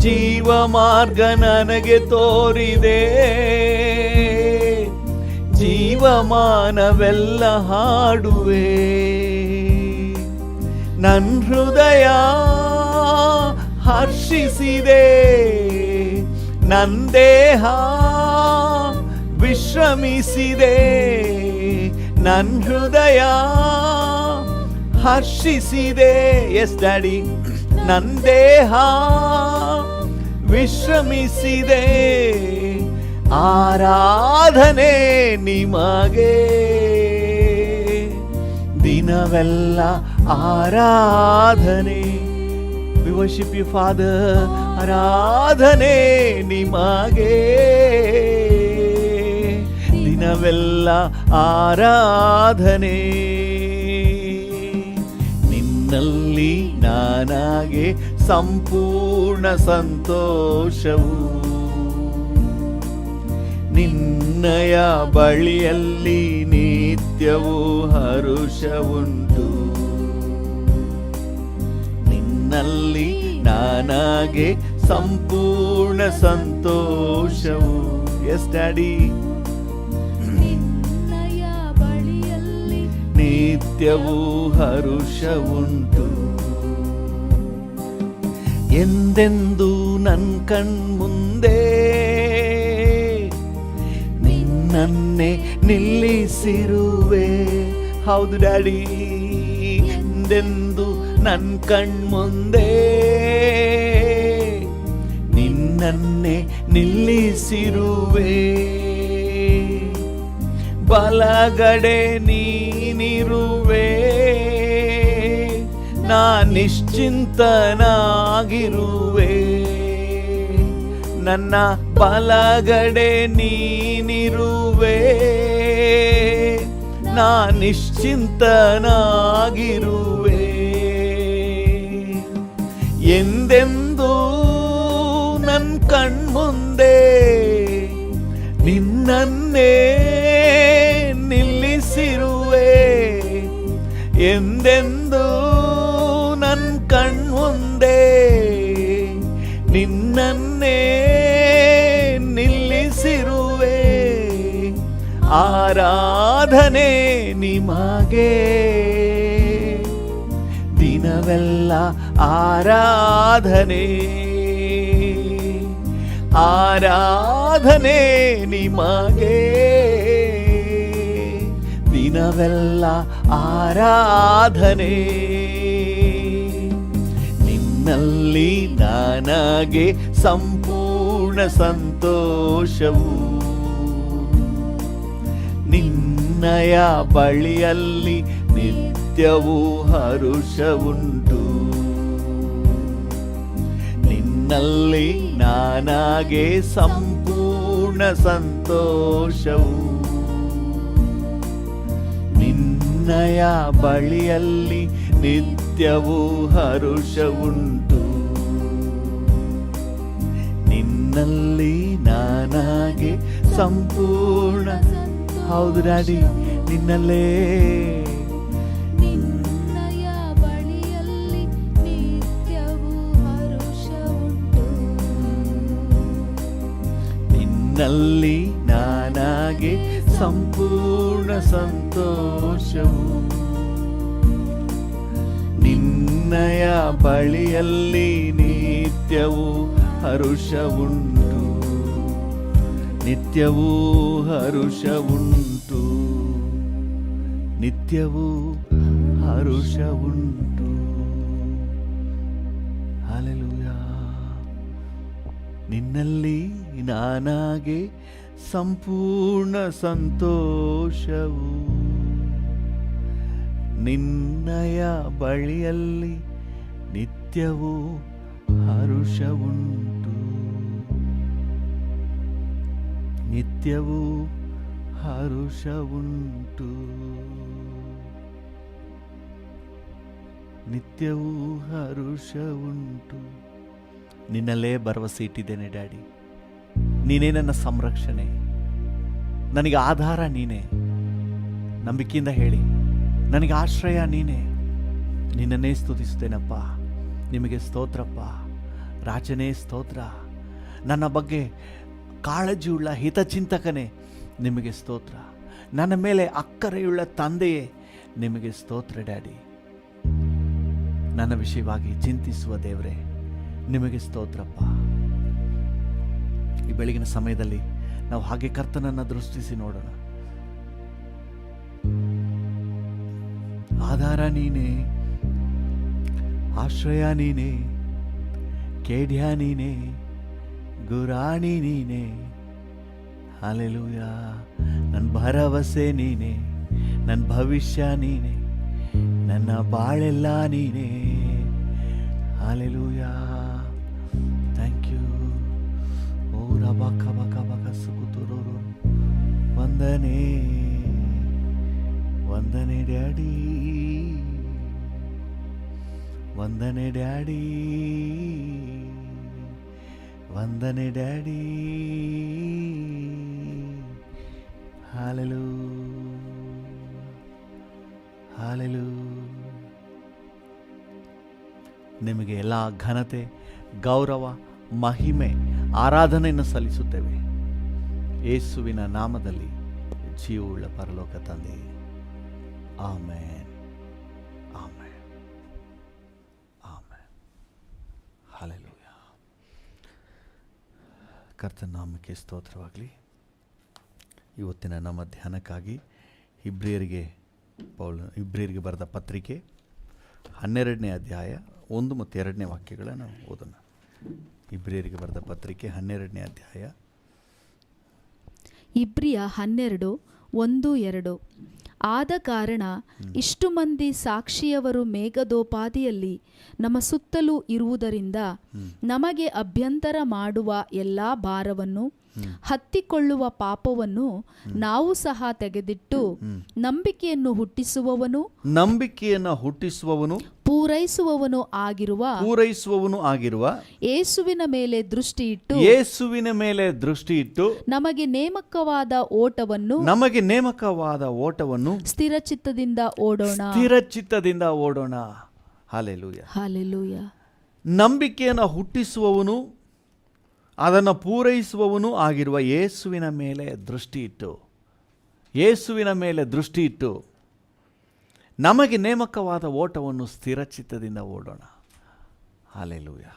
ಜೀವ ಮಾರ್ಗ ನನಗೆ ತೋರಿದೆ, ಜೀವಮಾನವೆಲ್ಲ ಹಾಡುವೆ. ನನ್ನ ಹೃದಯ ಹರ್ಷಿಸಿದೆ, ನನ್ನ ದೇಹ ವಿಶ್ರಮಿಸಿದೆ. ನನ್ನ ಹೃದಯ ಹರ್ಷಿಸಿದೆ, ಎಸ್ ಡ್ಯಾಡಿ. ನನ್ನ ದೇಹ ವಿಶ್ರಮಿಸಿದೆ. ಆರಾಧನೆ ನಿಮಗೆ ದಿನವೆಲ್ಲ ಆರಾಧನೆ. We worship you father. ಆರಾಧನೆ ನಿಮಗೆ ದಿನವೆಲ್ಲ ಆರಾಧನೆ. ನಿನ್ನಲ್ಲಿ ನನಗೆ ಸಂಪೂರ್ಣ ಸಂತೋಷವು. ನಿನ್ನಯ ಬಳಿಯಲ್ಲಿ ನಿತ್ಯವೂ ಹರುಷವುಂಟು. ನಿನ್ನಲ್ಲಿ ನನಗೆ ಸಂಪೂರ್ಣ ಸಂತೋಷವು. Yes daddy. ನಿನ್ನಯ ಬಳಿಯಲ್ಲಿ ನಿತ್ಯವೂ ಹರುಷವುಂಟು. ಎಂದೆಂದು ನನ್ನ ಕಣ್ಮುಂದೆ ನಿನ್ನನ್ನೇ ನಿಲ್ಲಿಸಿರುವೆ. ಹೌದು ಡ್ಯಾಡಿ. ಎಂದೆಂದು ನನ್ನ ಕಣ್ಮುಂದೆ ನಿನ್ನನ್ನೇ ನಿಲ್ಲಿಸಿರುವೆ. ಬಲಗಡೆ ನೀನಿರುವೆ, ನಾ ನಿಶ್ಚಿಂತನಾಗಿರುವೆ. ನನ್ನ ಬಲಗಡೆ ನೀನಿರುವೆ, ನಾ ನಿಶ್ಚಿಂತನಾಗಿರುವೆ. ಎಂದೆಂದೂ ನನ್ನ ಕಣ್ಮುಂದೆ ನಿನ್ನನ್ನೇ ನಿಲ್ಲಿಸಿರುವೆ. ಎಂದೆಂದೂ ನನ್ನ ಕಣ್ಮುಂದೆ ನಿನ್ನನ್ನೇ ನಿಲ್ಲಿಸಿರುವೆ. ಆರಾಧನೆ ನಿಮಗೆ ದಿನವೆಲ್ಲ ಆರಾಧನೆ. ಆರಾಧನೆ ನಿಮಗೆ ದಿನವೆಲ್ಲ ಆರಾಧನೆ. ನಿನ್ನಲ್ಲಿ ನನಗೆ ಸಂಪೂರ್ಣ ಸಂತೋಷವು. ನಿನ್ನಯ ಬಳಿಯಲ್ಲಿ ನಿತ್ಯವೂ ಹರುಷವುಂಟು. ನಿನ್ನಲ್ಲಿ ನನಗೆ ಸಂಪೂರ್ಣ ಸಂತೋಷವು. ನಿನ್ನಯ ಬಳಿಯಲ್ಲಿ ನಿತ್ಯವೂ ಹರುಷವುಂಟು. ನಿನ್ನಲ್ಲಿ ನನಗೆ ಸಂಪೂರ್ಣ. ಹೌದು ಡ್ಯಾಡಿ. ನಿನ್ನಲ್ಲೇ ನಿನ್ನಯ ಬಳಿಯಲ್ಲಿ ನಿತ್ಯವೂ ಹರುಷವುಂಟು. ನಿನ್ನಲ್ಲಿ ನನಗೆ ಸಂಪೂರ್ಣ ಸಂತೋಷವು. ನಿನ್ನಯ ಬಳಿಯಲ್ಲಿ ನಿತ್ಯವೂ ಹರುಷವುಂಟು, ನಿತ್ಯವೂ ಹರುಷವುಂಟು, ನಿತ್ಯವೂ ಹರುಷವುಂಟು. ಹಲ್ಲೆಲೂಯಾ. ನಿನ್ನಲ್ಲಿ ನಾನಾಗೆ ಸಂಪೂರ್ಣ ಸಂತೋಷವು, ನಿನ್ನಯ ಬಳಿಯಲ್ಲಿ ನಿತ್ಯವೂ ಹರುಷವುಂಟು, ನಿತ್ಯವೂ ಹರುಷವುಂಟು, ನಿತ್ಯವೂ ಹರುಷವುಂಟು. ನಿನ್ನಲ್ಲೇ ಭರವಸೆ ಇಟ್ಟಿದ್ದೇನೆ ಡ್ಯಾಡಿ. ನೀನೇ ನನ್ನ ಸಂರಕ್ಷಣೆ, ನನಗೆ ಆಧಾರ ನೀನೇ. ನಂಬಿಕೆಯಿಂದ ಹೇಳಿ, ನನಗೆ ಆಶ್ರಯ ನೀನೇ. ನಿನ್ನನ್ನೇ ಸ್ತುತಿಸುತ್ತೇನಪ್ಪ. ನಿಮಗೆ ಸ್ತೋತ್ರಪ್ಪ. ರಾಜನೇ ಸ್ತೋತ್ರ. ನನ್ನ ಬಗ್ಗೆ ಕಾಳಜಿಯುಳ್ಳ ಹಿತಚಿಂತಕನೇ ನಿಮಗೆ ಸ್ತೋತ್ರ. ನನ್ನ ಮೇಲೆ ಅಕ್ಕರೆಯುಳ್ಳ ತಂದೆಯೇ ನಿಮಗೆ ಸ್ತೋತ್ರ ಡ್ಯಾಡಿ. ನನ್ನ ವಿಷಯವಾಗಿ ಚಿಂತಿಸುವ ದೇವರೇ ನಿಮಗೆ ಸ್ತೋತ್ರಪ್ಪ. ಈ ಬೆಳಗಿನ ಸಮಯದಲ್ಲಿ ನಾವು ಹಾಗೆ ಕರ್ತನನ್ನು ದೃಷ್ಟಿಸಿ ನೋಡೋಣ. ಆಧಾರ ನೀನೇ, ಆಶ್ರಯ ನೀನೇ, ಕೇಡ್ಯ ನೀನೇ, ಗುರಾಣಿ ನೀನೇ. ಹಲ್ಲೆಲೂಯಾ. ನನ್ನ ಭರವಸೆ ನೀನೇ, ನನ್ನ ಭವಿಷ್ಯ ನೀನೇ, ನನ್ನ ಬಾಳೆಲ್ಲ ನೀನೇ. ಹಲ್ಲೆಲೂಯಾ. Thank you. ಓ ರಬಕ ಬಕ ಬಕ ಸುಕುತುರು. ವಂದನೆ ವಂದನೆ ಡ್ಯಾಡಿ, ವಂದನೆ ಡ್ಯಾಡಿ, ವಂದನೆ ಡ್ಯಾಡಿ. Hallelujah, hallelujah. ನಿಮಗೆ ಎಲ್ಲ ಘನತೆ, ಗೌರವ, ಮಹಿಮೆ, ಆರಾಧನೆಯನ್ನು ಸಲ್ಲಿಸುತ್ತೇವೆ ಯೇಸುವಿನ ನಾಮದಲ್ಲಿ, ಜೀವವುಳ್ಳ ಪರಲೋಕ ತಂದೆ. Amen, amen, amen. ಹಲ್ಲೆಲೂಯಾ. ಕರ್ತನ ನಾಮಕ್ಕೆ ಸ್ತೋತ್ರವಾಗಲಿ. ಇವತ್ತಿನ ನಮ್ಮ ಧ್ಯಾನಕ್ಕಾಗಿ ಇಬ್ರಿಯರಿಗೆ ಬರೆದ ಪತ್ರಿಕೆ 12ನೇ ಅಧ್ಯಾಯ 1 ಮತ್ತು 2ನೇ ವಾಕ್ಯಗಳನ್ನು ಓದೋಣ. ಇಬ್ರಿಯರಿಗೆ ಬರೆದ ಪತ್ರಿಕೆ 12ನೇ ಅಧ್ಯಾಯ. ಇಬ್ರಿಯ 12:1-2. ಆದ ಕಾರಣ ಇಷ್ಟು ಮಂದಿ ಸಾಕ್ಷಿಯವರು ಮೇಘದೋಪಾದಿಯಲ್ಲಿ ನಮ್ಮ ಸುತ್ತಲೂ ಇರುವುದರಿಂದ ನಮಗೆ ಅಭ್ಯಂತರ ಮಾಡುವ ಎಲ್ಲಾ ಭಾರವನ್ನು, ಹತ್ತಿಕೊಳ್ಳುವ ಪಾಪವನ್ನು ನಾವು ಸಹ ತೆಗೆದಿಟ್ಟು ನಂಬಿಕೆಯನ್ನು ಹುಟ್ಟಿಸುವವನು ಪೂರೈಸುವವನು ಆಗಿರುವ ಯೇಸುವಿನ ಮೇಲೆ ದೃಷ್ಟಿ ಇಟ್ಟು ನಮಗೆ ನೇಮಕವಾದ ಓಟವನ್ನು ಸ್ಥಿರಚಿತ್ತದಿಂದ ಓಡೋಣ. Hallelujah, hallelujah. ನಂಬಿಕೆಯನ್ನು ಹುಟ್ಟಿಸುವವನು, ಅದನ್ನು ಪೂರೈಸುವವನು ಆಗಿರುವ ಯೇಸುವಿನ ಮೇಲೆ ದೃಷ್ಟಿ ಇಟ್ಟು ನಮಗೆ ನೇಮಕವಾದ ಓಟವನ್ನು ಸ್ಥಿರಚಿತ್ತದಿಂದ ಓಡೋಣ. ಹಲ್ಲೆಲೂಯಾ.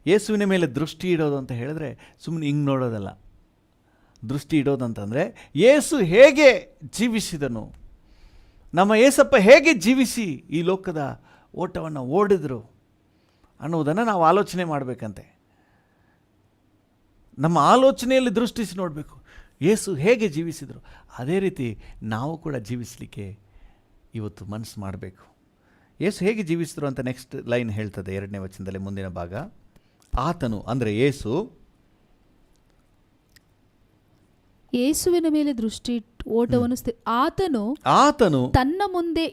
ಯೇಸುವಿನ ಮೇಲೆ ದೃಷ್ಟಿ ಇಡೋದು ಅಂತ ಹೇಳಿದ್ರೆ ಸುಮ್ಮನೆ ಹಿಂಗೆ ನೋಡೋದಲ್ಲ. ದೃಷ್ಟಿ ಇಡೋದಂತಂದರೆ ಯೇಸು ಹೇಗೆ ಜೀವಿಸಿದನು, ನಮ್ಮ ಯೇಸಪ್ಪ ಹೇಗೆ ಜೀವಿಸಿ ಈ ಲೋಕದ ಓಟವನ್ನು ಓಡಿದ್ರು ಅನ್ನೋದನ್ನು ನಾವು ಆಲೋಚನೆ ಮಾಡಬೇಕಂತೆ. ನಮ್ಮ ಆಲೋಚನೆಯಲ್ಲಿ ದೃಷ್ಟಿಸಿ ನೋಡಬೇಕು. ಯೇಸು ಹೇಗೆ ಜೀವಿಸಿದರು ಅದೇ ರೀತಿ ನಾವು ಕೂಡ ಜೀವಿಸಲಿಕ್ಕೆ ಇವತ್ತು ಮನಸ್ಸು ಮಾಡಬೇಕು. ಯೇಸು ಹೇಗೆ ಜೀವಿಸಿದ್ರು ಅಂತ ನೆಕ್ಸ್ಟ್ ಲೈನ್ ಹೇಳ್ತದೆ 2ನೇ ವಚನದಲ್ಲಿ, ಮುಂದಿನ ಭಾಗ. ಆತನು ಅಂದರೆ ಯೇಸುವಿನ ಮೇಲೆ ದೃಷ್ಟಿ ಓಟವನ್ನು ಆತನು ತನ್ನ ಮುಂದೆ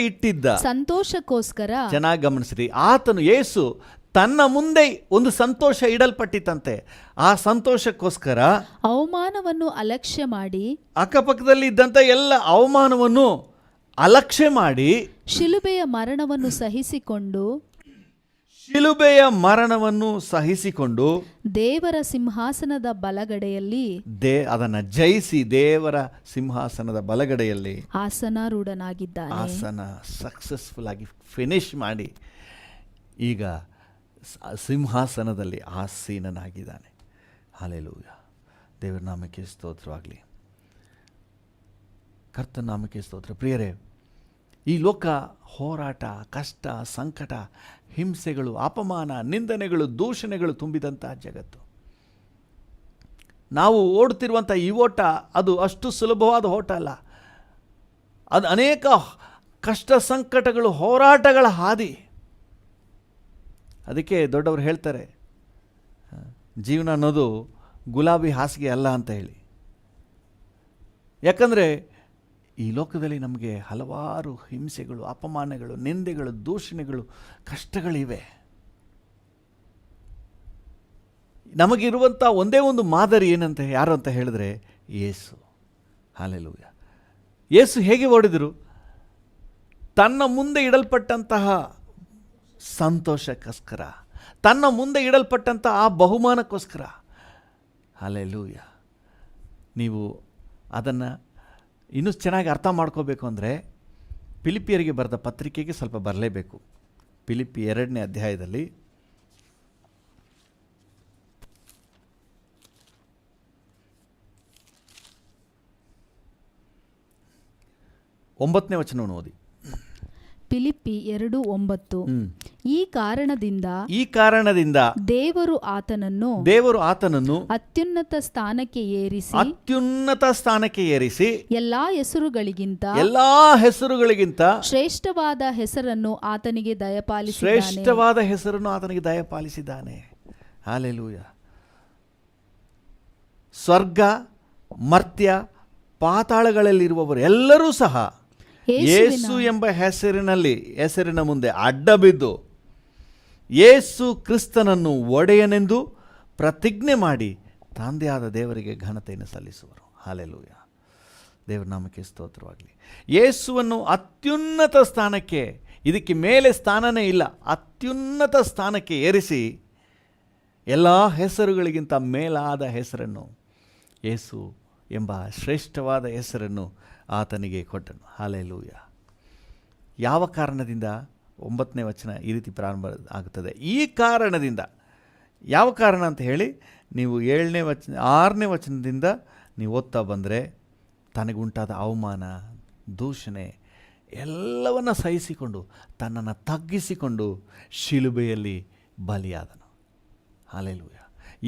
ಇಟ್ಟಿದ್ದ ಸಂತೋಷಕ್ಕೋಸ್ಕರ. ಚೆನ್ನಾಗಿ ಗಮನಿಸ್ರಿ. ಯೇಸು ತನ್ನ ಮುಂದೆ ಒಂದು ಸಂತೋಷ ಇಡಲ್ಪಟ್ಟಿತ್ತಂತೆ. ಆ ಸಂತೋಷಕ್ಕೋಸ್ಕರ ಅವಮಾನವನ್ನು ಅಲಕ್ಷ್ಯ ಮಾಡಿ, ಅಕ್ಕಪಕ್ಕದಲ್ಲಿ ಇದ್ದಂಥ ಎಲ್ಲ ಅವಮಾನವನ್ನು ಅಲಕ್ಷ್ಯ ಮಾಡಿ, ಶಿಲುಬೆಯ ಮರಣವನ್ನು ಸಹಿಸಿಕೊಂಡು ಶಿಲುಬೆಯ ಮರಣವನ್ನು ಸಹಿಸಿಕೊಂಡು ದೇವರ ಸಿಂಹಾಸನದ ಬಲಗಡೆಯಲ್ಲಿ ಅದನ್ನು ಜಯಿಸಿ ದೇವರ ಸಿಂಹಾಸನದ ಬಲಗಡೆಯಲ್ಲಿ ಆಸನಾರೂಢನಾಗಿದ್ದಾನೆ. ಆಸನ ಸಕ್ಸಸ್ಫುಲ್ ಆಗಿ ಫಿನಿಶ್ ಮಾಡಿ ಈಗ ಸಿಂಹಾಸನದಲ್ಲಿ ಆಸೀನನಾಗಿದ್ದಾನೆ. ಹಲ್ಲೆಲೂಯ. ದೇವರ ನಾಮಕ್ಕೆ ಸ್ತೋತ್ರವಾಗಲಿ. ಕರ್ತನ ನಾಮಕ್ಕೆ ಸ್ತೋತ್ರ. ಪ್ರಿಯರೇ, ಈ ಲೋಕ ಹೋರಾಟ, ಕಷ್ಟ, ಸಂಕಟ, ಹಿಂಸೆಗಳು, ಅಪಮಾನ, ನಿಂದನೆಗಳು, ದೂಷಣೆಗಳು ತುಂಬಿದಂಥ ಜಗತ್ತು. ನಾವು ಓಡುತ್ತಿರುವಂಥ ಈ ಓಟ ಅದು ಅಷ್ಟು ಸುಲಭವಾದ ಓಟ ಅಲ್ಲ. ಅದು ಅನೇಕ ಕಷ್ಟ, ಸಂಕಟಗಳು, ಹೋರಾಟಗಳ ಹಾದಿ. ಅದಕ್ಕೆ ದೊಡ್ಡವರು ಹೇಳ್ತಾರೆ, ಜೀವನ ಅನ್ನೋದು ಗುಲಾಬಿ ಹಾಸಿಗೆ ಅಲ್ಲ ಅಂತ ಹೇಳಿ. ಯಾಕಂದರೆ ಈ ಲೋಕದಲ್ಲಿ ನಮಗೆ ಹಲವಾರು ಹಿಂಸೆಗಳು, ಅಪಮಾನಗಳು, ನಿಂದೆಗಳು, ದೂಷಣೆಗಳು, ಕಷ್ಟಗಳಿವೆ. ನಮಗಿರುವಂಥ ಒಂದೇ ಒಂದು ಮಾದರಿ ಏನಂತ ಯಾರು ಅಂತ ಹೇಳಿದ್ರೆ ಯೇಸು. ಹಲ್ಲೆಲೂಯ. ಯೇಸು ಹೇಗೆ ಓಡಿದರು? ತನ್ನ ಮುಂದೆ ಇಡಲ್ಪಟ್ಟಂತಹ ಸಂತೋಷಕ್ಕೋಸ್ಕರ, ತನ್ನ ಮುಂದೆ ಇಡಲ್ಪಟ್ಟಂಥ ಆ ಬಹುಮಾನಕ್ಕೋಸ್ಕರ. ಹಲ್ಲೆಲೂಯ. ನೀವು ಅದನ್ನು ಇನ್ನೂ ಚೆನ್ನಾಗಿ ಅರ್ಥ ಮಾಡ್ಕೋಬೇಕು ಅಂದರೆ ಫಿಲಿಪಿಯರಿಗೆ ಬರೆದ ಪತ್ರಿಕೆಗೆ ಸ್ವಲ್ಪ ಬರಲೇಬೇಕು. ಫಿಲಿಪಿ 2ನೇ ಅಧ್ಯಾಯದಲ್ಲಿ 9ನೇ ವಚನವನ್ನು ಓದಿ. ಫಿಲಿಪ್ಪಿ 2:9. ಈ ಕಾರಣದಿಂದ ದೇವರು ಆತನನ್ನು ಅತ್ಯುನ್ನತ ಸ್ಥಾನಕ್ಕೆ ಏರಿಸಿ ಎಲ್ಲಾ ಹೆಸರುಗಳಿಗಿಂತ ಶ್ರೇಷ್ಠವಾದ ಹೆಸರನ್ನು ಆತನಿಗೆ ದಯಪಾಲಿಸಿದ್ದಾನೆ. ಹಲ್ಲೆಲೂಯ. ಸ್ವರ್ಗ, ಮರ್ತ್ಯ, ಪಾತಾಳಗಳಲ್ಲಿರುವವರು ಎಲ್ಲರೂ ಸಹ ಯೇಸು ಎಂಬ ಹೆಸರಿನ ಮುಂದೆ ಅಡ್ಡಬಿದ್ದು ಯೇಸು ಕ್ರಿಸ್ತನನ್ನು ಒಡೆಯನೆಂದು ಪ್ರತಿಜ್ಞೆ ಮಾಡಿ ತಂದೆಯಾದ ದೇವರಿಗೆ ಘನತೆಯನ್ನು ಸಲ್ಲಿಸುವರು. ಹಲ್ಲೆಲೂಯ. ದೇವರ ನಾಮಕ್ಕೆ ಸ್ತೋತ್ರವಾಗಲಿ. ಯೇಸುವನ್ನು ಅತ್ಯುನ್ನತ ಸ್ಥಾನಕ್ಕೆ, ಇದಕ್ಕೆ ಮೇಲೆ ಸ್ಥಾನನೇ ಇಲ್ಲ, ಅತ್ಯುನ್ನತ ಸ್ಥಾನಕ್ಕೆ ಏರಿಸಿ ಎಲ್ಲ ಹೆಸರುಗಳಿಗಿಂತ ಮೇಲಾದ ಹೆಸರನ್ನು, ಯೇಸು ಎಂಬ ಶ್ರೇಷ್ಠವಾದ ಹೆಸರನ್ನು ಆತನಿಗೆ ಕೊಟ್ಟನು. ಹಲ್ಲೆಲೂಯ. ಯಾವ ಕಾರಣದಿಂದ? 9ನೇ ವಚನ ಈ ರೀತಿ ಪ್ರಾರಂಭ ಆಗುತ್ತದೆ. ಈ ಕಾರಣದಿಂದ. ಯಾವ ಕಾರಣ ಅಂತ ಹೇಳಿ ನೀವು 6ನೇ ವಚನದಿಂದ ನೀವು ಓದ್ತಾ ಬಂದರೆ, ತನಗುಂಟಾದ ಅವಮಾನ, ದೂಷಣೆ ಎಲ್ಲವನ್ನು ಸಹಿಸಿಕೊಂಡು ತನ್ನನ್ನು ತಗ್ಗಿಸಿಕೊಂಡು ಶಿಲುಬೆಯಲ್ಲಿ ಬಲಿಯಾದನು. ಹಲ್ಲೆಲೂಯ.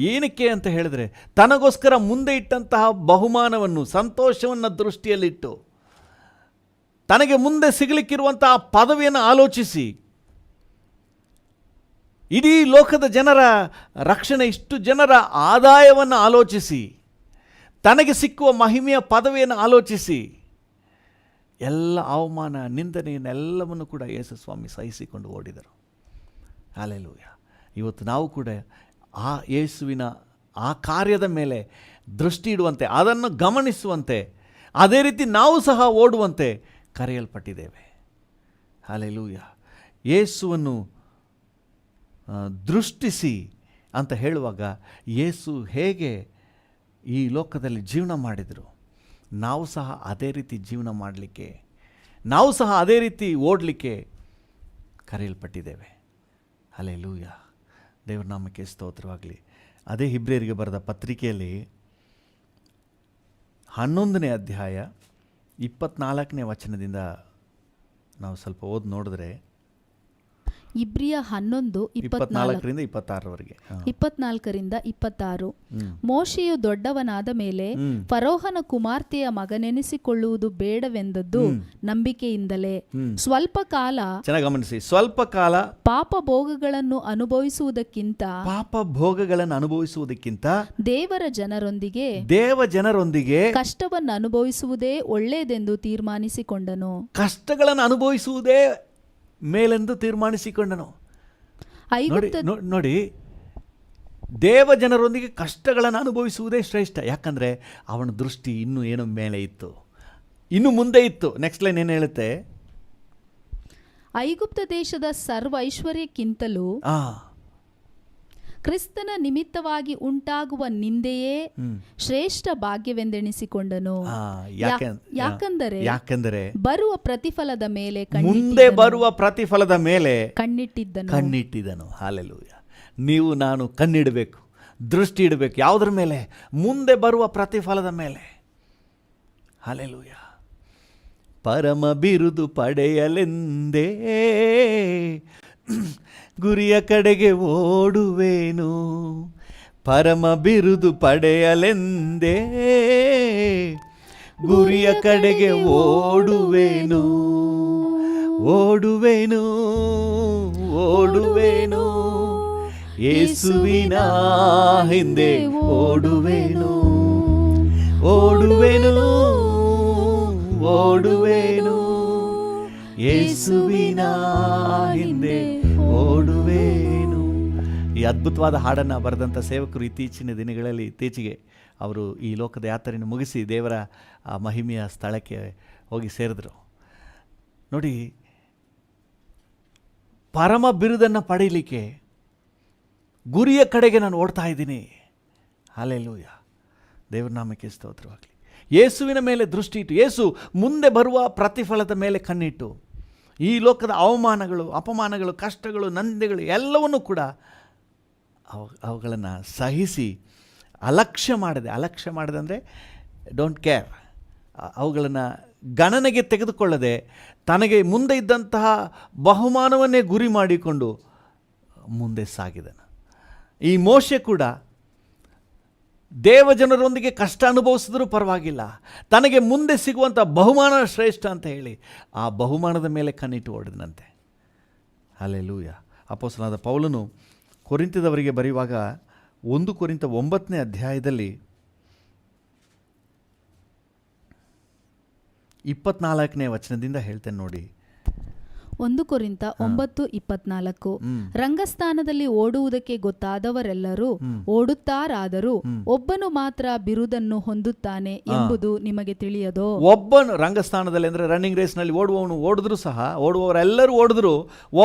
ಏನಕ್ಕೆ ಅಂತ ಹೇಳಿದ್ರೆ, ತನಗೋಸ್ಕರ ಮುಂದೆ ಇಟ್ಟಂತಹ ಬಹುಮಾನವನ್ನು, ಸಂತೋಷವನ್ನು ದೃಷ್ಟಿಯಲ್ಲಿಟ್ಟು, ತನಗೆ ಮುಂದೆ ಸಿಗಲಿಕ್ಕಿರುವಂತಹ ಪದವಿಯನ್ನು ಆಲೋಚಿಸಿ, ಇಡೀ ಲೋಕದ ಜನರ ರಕ್ಷಣೆ, ಇಷ್ಟು ಜನರ ಆದಾಯವನ್ನು ಆಲೋಚಿಸಿ, ತನಗೆ ಸಿಕ್ಕುವ ಮಹಿಮೆಯ ಪದವಿಯನ್ನು ಆಲೋಚಿಸಿ, ಎಲ್ಲ ಅವಮಾನ, ನಿಂದನೆಯನ್ನೆಲ್ಲವನ್ನು ಕೂಡ ಯೇಸು ಸ್ವಾಮಿ ಸಹಿಸಿಕೊಂಡು ಓಡಿದರು. ಹಲ್ಲೆಲೂಯ. ಇವತ್ತು ನಾವು ಕೂಡ ಆ ಯೇಸುವಿನ ಆ ಕಾರ್ಯದ ಮೇಲೆ ದೃಷ್ಟಿ ಇಡುವಂತೆ, ಅದನ್ನು ಗಮನಿಸುವಂತೆ, ಅದೇ ರೀತಿ ನಾವು ಸಹ ಓಡುವಂತೆ ಕರೆಯಲ್ಪಟ್ಟಿದ್ದೇವೆ. ಹಲ್ಲೆಲೂಯ. ಯೇಸುವನ್ನು ದೃಷ್ಟಿಸಿ ಅಂತ ಹೇಳುವಾಗ, ಯೇಸು ಹೇಗೆ ಈ ಲೋಕದಲ್ಲಿ ಜೀವನ ಮಾಡಿದರು, ನಾವು ಸಹ ಅದೇ ರೀತಿ ಜೀವನ ಮಾಡಲಿಕ್ಕೆ, ನಾವು ಸಹ ಅದೇ ರೀತಿ ಓಡಲಿಕ್ಕೆ ಕರೆಯಲ್ಪಟ್ಟಿದ್ದೇವೆ. ಹಲ್ಲೆಲೂಯ. ದೇವರ ನಾಮಕ್ಕೆ ಸ್ತೋತ್ರವಾಗಲಿ. ಅದೇ ಇಬ್ರಿಯರಿಗೆ ಬರೆದ ಪತ್ರಿಕೆಯಲ್ಲಿ 11ನೇ ಅಧ್ಯಾಯ 24ನೇ ವಚನದಿಂದ ನಾವು ಸ್ವಲ್ಪ ಓದಿ ನೋಡಿದ್ರೆ, ಇಬ್ರಿಯ 11:24 26ರವರೆಗೆ, 24-26. ಮೋಶೆಯು ದೊಡ್ಡವನಾದ ಮೇಲೆ ಫರೋಹನ ಕುಮಾರ್ತೆಯ ಮಗನೆನಿಸಿಕೊಳ್ಳುವುದು ಬೇಡವೆಂದದ್ದು ನಂಬಿಕೆಯಿಂದಲೇ ಸ್ವಲ್ಪ ಕಾಲ, ಚೆನ್ನಾಗಿ ಗಮನಿಸಿ, ಸ್ವಲ್ಪ ಕಾಲ ಪಾಪ ಭೋಗಗಳನ್ನು ಅನುಭವಿಸುವುದಕ್ಕಿಂತ ದೇವ ಜನರೊಂದಿಗೆ ಕಷ್ಟವನ್ನು ಅನುಭವಿಸುವುದೇ ಒಳ್ಳೆಯದೆಂದು ತೀರ್ಮಾನಿಸಿಕೊಂಡನು. ಕಷ್ಟಗಳನ್ನು ಅನುಭವಿಸುವುದೇ ಮೇಲೆಂದು ತೀರ್ಮಾನಿಸಿಕೊಂಡನು. ನೋಡಿ, ದೇವ ಜನರೊಂದಿಗೆ ಕಷ್ಟಗಳನ್ನು ಅನುಭವಿಸುವುದೇ ಶ್ರೇಷ್ಠ. ಯಾಕಂದರೆ ಅವನ ದೃಷ್ಟಿ ಇನ್ನೂ ಏನೋ ಮೇಲೆ ಇತ್ತು, ಇನ್ನು ಮುಂದೆ ಇತ್ತು. ನೆಕ್ಸ್ಟ್ ಲೈನ್ ಏನು ಹೇಳುತ್ತೆ? ಐಗುಪ್ತ ದೇಶದ ಸರ್ವ ಐಶ್ವರ್ಯಕ್ಕಿಂತಲೂ ಆ ಕ್ರಿಸ್ತನ ನಿಮಿತ್ತವಾಗಿ ಉಂಟಾಗುವ ನಿಂದೆಯೇ ಶ್ರೇಷ್ಠ ಭಾಗ್ಯವೆಂದೆಣಿಸಿಕೊಂಡನು. ಯಾಕೆಂದರೆ ಬರುವ ಪ್ರತಿಫಲದ ಮೇಲೆ ಮುಂದೆ ಬರುವ ಪ್ರತಿಫಲದ ಮೇಲೆ ಕಣ್ಣಿಟ್ಟಿದ್ದನು. ಹಾಲೆಲೂಯ. ನೀವು ನಾನು ಕಣ್ಣಿಡಬೇಕು, ದೃಷ್ಟಿ ಇಡಬೇಕು. ಯಾವುದ್ರ ಮೇಲೆ? ಮುಂದೆ ಬರುವ ಪ್ರತಿಫಲದ ಮೇಲೆ. ಹಾಲೆಲೂಯ. ಪರಮ ಬಿರುದು ಪಡೆಯಲೆಂದೇ ಗುರಿಯ ಕಡೆಗೆ ಓಡುವೇನು, ಪರಮ ಬಿರುದು ಪಡೆಯಲೆಂದೇ ಗುರಿಯ ಕಡೆಗೆ ಓಡುವೇನು, ಓಡುವೇನು, ಓಡುವೇನು, ಯೇಸುವಿನ ಹಿಂದೆ ಓಡುವೇನು, ಓಡುವೇನು, ಓಡುವೇನು, ಯೇಸುವಿನ ಹಿಂದೆ ಓಡುವೇನು. ಈ ಅದ್ಭುತವಾದ ಹಾಡನ್ನು ಬರೆದಂಥ ಸೇವಕರು ಇತ್ತೀಚೆಗೆ ಅವರು ಈ ಲೋಕದ ಯಾತ್ರೆಯನ್ನು ಮುಗಿಸಿ ದೇವರ ಆ ಮಹಿಮೆಯ ಸ್ಥಳಕ್ಕೆ ಹೋಗಿ ಸೇರಿದ್ರು. ನೋಡಿ, ಪರಮ ಬಿರುದನ್ನು ಪಡೀಲಿಕ್ಕೆ ಗುರಿಯ ಕಡೆಗೆ ನಾನು ಓಡ್ತಾ ಇದ್ದೀನಿ. ಹಲ್ಲೆಲೂಯ. ದೇವರ ನಾಮಕ್ಕೆ ಸ್ತೋತ್ರವಾಗಲಿ. ಯೇಸುವಿನ ಮೇಲೆ ದೃಷ್ಟಿ ಇಟ್ಟು, ಯೇಸು ಮುಂದೆ ಬರುವ ಪ್ರತಿಫಲದ ಮೇಲೆ ಕಣ್ಣಿಟ್ಟು, ಈ ಲೋಕದ ಅವಮಾನಗಳು, ಅಪಮಾನಗಳು, ಕಷ್ಟಗಳು, ನಂದೆಗಳು ಎಲ್ಲವನ್ನೂ ಕೂಡ ಅವುಗಳನ್ನು ಸಹಿಸಿ ಅಲಕ್ಷ್ಯ ಮಾಡದೆ ಅಂದರೆ ಡೋಂಟ್ ಕೇರ್, ಅವುಗಳನ್ನು ಗಣನೆಗೆ ತೆಗೆದುಕೊಳ್ಳದೆ ತನಗೆ ಮುಂದೆ ಇದ್ದಂತಹ ಬಹುಮಾನವನ್ನೇ ಗುರಿ ಮಾಡಿಕೊಂಡು ಮುಂದೆ ಸಾಗಿದನು. ಈ ಮೋಶೆ ಕೂಡ ದೇವಜನರೊಂದಿಗೆ ಕಷ್ಟ ಅನುಭವಿಸಿದ್ರೂ ಪರವಾಗಿಲ್ಲ, ತನಗೆ ಮುಂದೆ ಸಿಗುವಂಥ ಬಹುಮಾನ ಶ್ರೇಷ್ಠ ಅಂತ ಹೇಳಿ ಆ ಬಹುಮಾನದ ಮೇಲೆ ಕಣ್ಣಿಟ್ಟು ಓಡಿದನಂತೆ. ಹಲ್ಲೆಲೂಯ. ಅಪೊಸ್ತಲನಾದ ಪೌಲನು ಕೊರಿಂಥದವರಿಗೆ ಬರೆಯುವಾಗ 1 ಕೊರಿಂಥ 9ನೇ ಅಧ್ಯಾಯದಲ್ಲಿ 24ನೇ ವಚನದಿಂದ ಹೇಳ್ತೇನೆ ನೋಡಿ. 1 ಕೊರಿಂಥ 9:24. ರಂಗಸ್ಥಾನದಲ್ಲಿ ಓಡುವುದಕ್ಕೆ ಗೊತ್ತಾದವರೆಲ್ಲರೂ ಓಡುತ್ತಾರಾದರೂ ಒಬ್ಬನು ಮಾತ್ರ ಬಿರುದನ್ನು ಹೊಂದುತ್ತಾನೆ ಎಂಬುದು ನಿಮಗೆ ತಿಳಿಯದೋ? ಒಬ್ಬನು ರಂಗಸ್ಥಾನದಲ್ಲಿ ಅಂದರೆ ರನ್ನಿಂಗ್ ರೇಸ್ನಲ್ಲಿ ಓಡುವವನು ಓಡಿದ್ರು ಸಹ, ಓಡುವವರೆಲ್ಲರೂ ಓಡಿದ್ರು,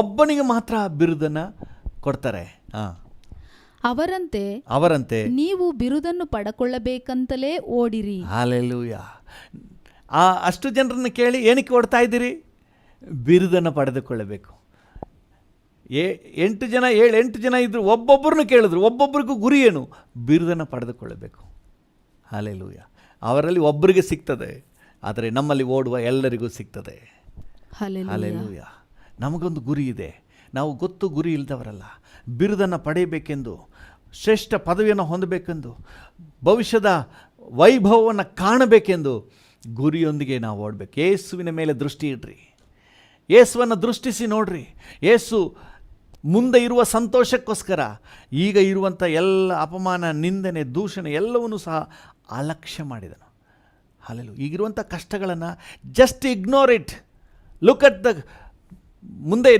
ಒಬ್ಬನಿಗೆ ಮಾತ್ರ ಬಿರುದನ್ನು ಕೊಡ್ತಾರೆ. ಅವರಂತೆ ನೀವು ಬಿರುದನ್ನು ಪಡಕೊಳ್ಳಬೇಕಂತಲೇ ಓಡಿರಿ. ಹಲ್ಲೆಲೂಯ. ಅಷ್ಟು ಜನರನ್ನು ಕೇಳಿ ಏನಕ್ಕೆ ಓಡ್ತಾ ಇದ್ದೀರಿ? ಬಿರುದನ್ನು ಪಡೆದುಕೊಳ್ಳಬೇಕು. 8 ಜನ ಇದ್ದರು, ಒಬ್ಬೊಬ್ಬರನ್ನು ಕೇಳಿದ್ರು, ಒಬ್ಬೊಬ್ಬರಿಗೂ ಗುರಿ ಏನು? ಬಿರುದನ್ನು ಪಡೆದುಕೊಳ್ಳಬೇಕು. ಹಲ್ಲೆಲೂಯ. ಅವರಲ್ಲಿ ಒಬ್ಬರಿಗೆ ಸಿಗ್ತದೆ, ಆದರೆ ನಮ್ಮಲ್ಲಿ ಓಡುವ ಎಲ್ಲರಿಗೂ ಸಿಗ್ತದೆ. ಹಲ್ಲೆಲೂಯ. ನಮಗೊಂದು ಗುರಿ ಇದೆ. ನಾವು ಗೊತ್ತು ಗುರಿ ಇಲ್ಲದವರಲ್ಲ. ಬಿರುದನ್ನು ಪಡೆಯಬೇಕೆಂದು, ಶ್ರೇಷ್ಠ ಪದವಿಯನ್ನು ಹೊಂದಬೇಕೆಂದು, ಭವಿಷ್ಯದ ವೈಭವವನ್ನು ಕಾಣಬೇಕೆಂದು ಗುರಿಯೊಂದಿಗೆ ನಾವು ಓಡಬೇಕು. ಯೇಸುವಿನ ಮೇಲೆ ದೃಷ್ಟಿ ಇಡ್ರಿ, ಯೇಸುವನ್ನು ದೃಷ್ಟಿಸಿ ನೋಡ್ರಿ. ಯೇಸು ಮುಂದೆ ಇರುವ ಸಂತೋಷಕ್ಕೋಸ್ಕರ ಈಗ ಇರುವಂಥ ಎಲ್ಲ ಅಪಮಾನ, ನಿಂದನೆ, ದೂಷಣೆ ಎಲ್ಲವನ್ನೂ ಸಹ ಅಲಕ್ಷ್ಯ ಮಾಡಿದನು. ಹಲ್ಲೆಲೂಯ. ಈಗಿರುವಂಥ ಕಷ್ಟಗಳನ್ನು just ignore it. Look at the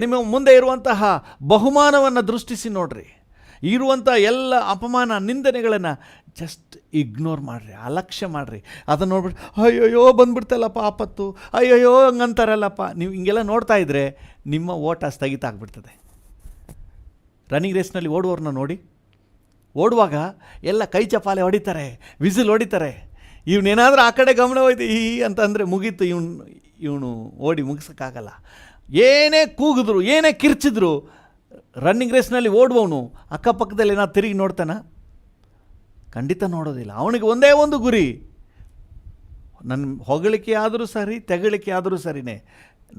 ನಿಮ್ಮ ಮುಂದೆ ಇರುವಂತಹ ಬಹುಮಾನವನ್ನು ದೃಷ್ಟಿಸಿ ನೋಡ್ರಿ. ಇರುವಂಥ ಎಲ್ಲ ಅಪಮಾನ, ನಿಂದನೆಗಳನ್ನು ಜಸ್ಟ್ ಇಗ್ನೋರ್ ಮಾಡಿರಿ, ಅಲಕ್ಷ್ಯ ಮಾಡಿರಿ. ಅದನ್ನು ನೋಡ್ಬಿಟ್ಟು ಅಯ್ಯೋಯ್ಯೋ ಬಂದ್ಬಿಡ್ತಲ್ಲಪ್ಪ ಆಪತ್ತು, ಅಯ್ಯೋಯ್ಯೋ ಹಂಗಂತಾರಲ್ಲಪ್ಪ. ನೀವು ಹಿಂಗೆಲ್ಲ ನೋಡ್ತಾ ಇದ್ದರೆ ನಿಮ್ಮ ಓಟ ಸ್ಥಗಿತ ಆಗಿಬಿಡ್ತದೆ. ರನ್ನಿಂಗ್ ರೇಸ್ನಲ್ಲಿ ಓಡುವವ್ರನ್ನ ನೋಡಿ, ಓಡುವಾಗ ಎಲ್ಲ ಕೈ ಚಪಾಲೆ ಹೊಡಿತಾರೆ, ವಿಸಿಲ್ ಹೊಡಿತಾರೆ. ಇವನೇನಾದರೂ ಆ ಕಡೆ ಗಮನ ಹೋಯ್ತು ಅಂತಂದರೆ ಮುಗೀತು, ಇವನು ಓಡಿ ಮುಗಿಸೋಕ್ಕಾಗಲ್ಲ. ಏನೇ ಕೂಗಿದ್ರು, ಏನೇ ಕಿರ್ಚಿದ್ರು, ರನ್ನಿಂಗ್ ರೇಸ್ನಲ್ಲಿ ಓಡುವವನು ಅಕ್ಕಪಕ್ಕದಲ್ಲಿ ಏನಾದ್ರು ತಿರುಗಿ ನೋಡ್ತಾನ? ಖಂಡಿತ ನೋಡೋದಿಲ್ಲ. ಅವನಿಗೆ ಒಂದೇ ಒಂದು ಗುರಿ, ನನ್ನ ಹೊಗಳಿಕೆ ಆದರೂ ಸರಿ, ತೆಗಳಿಕೆ ಆದರೂ ಸರಿನೇ,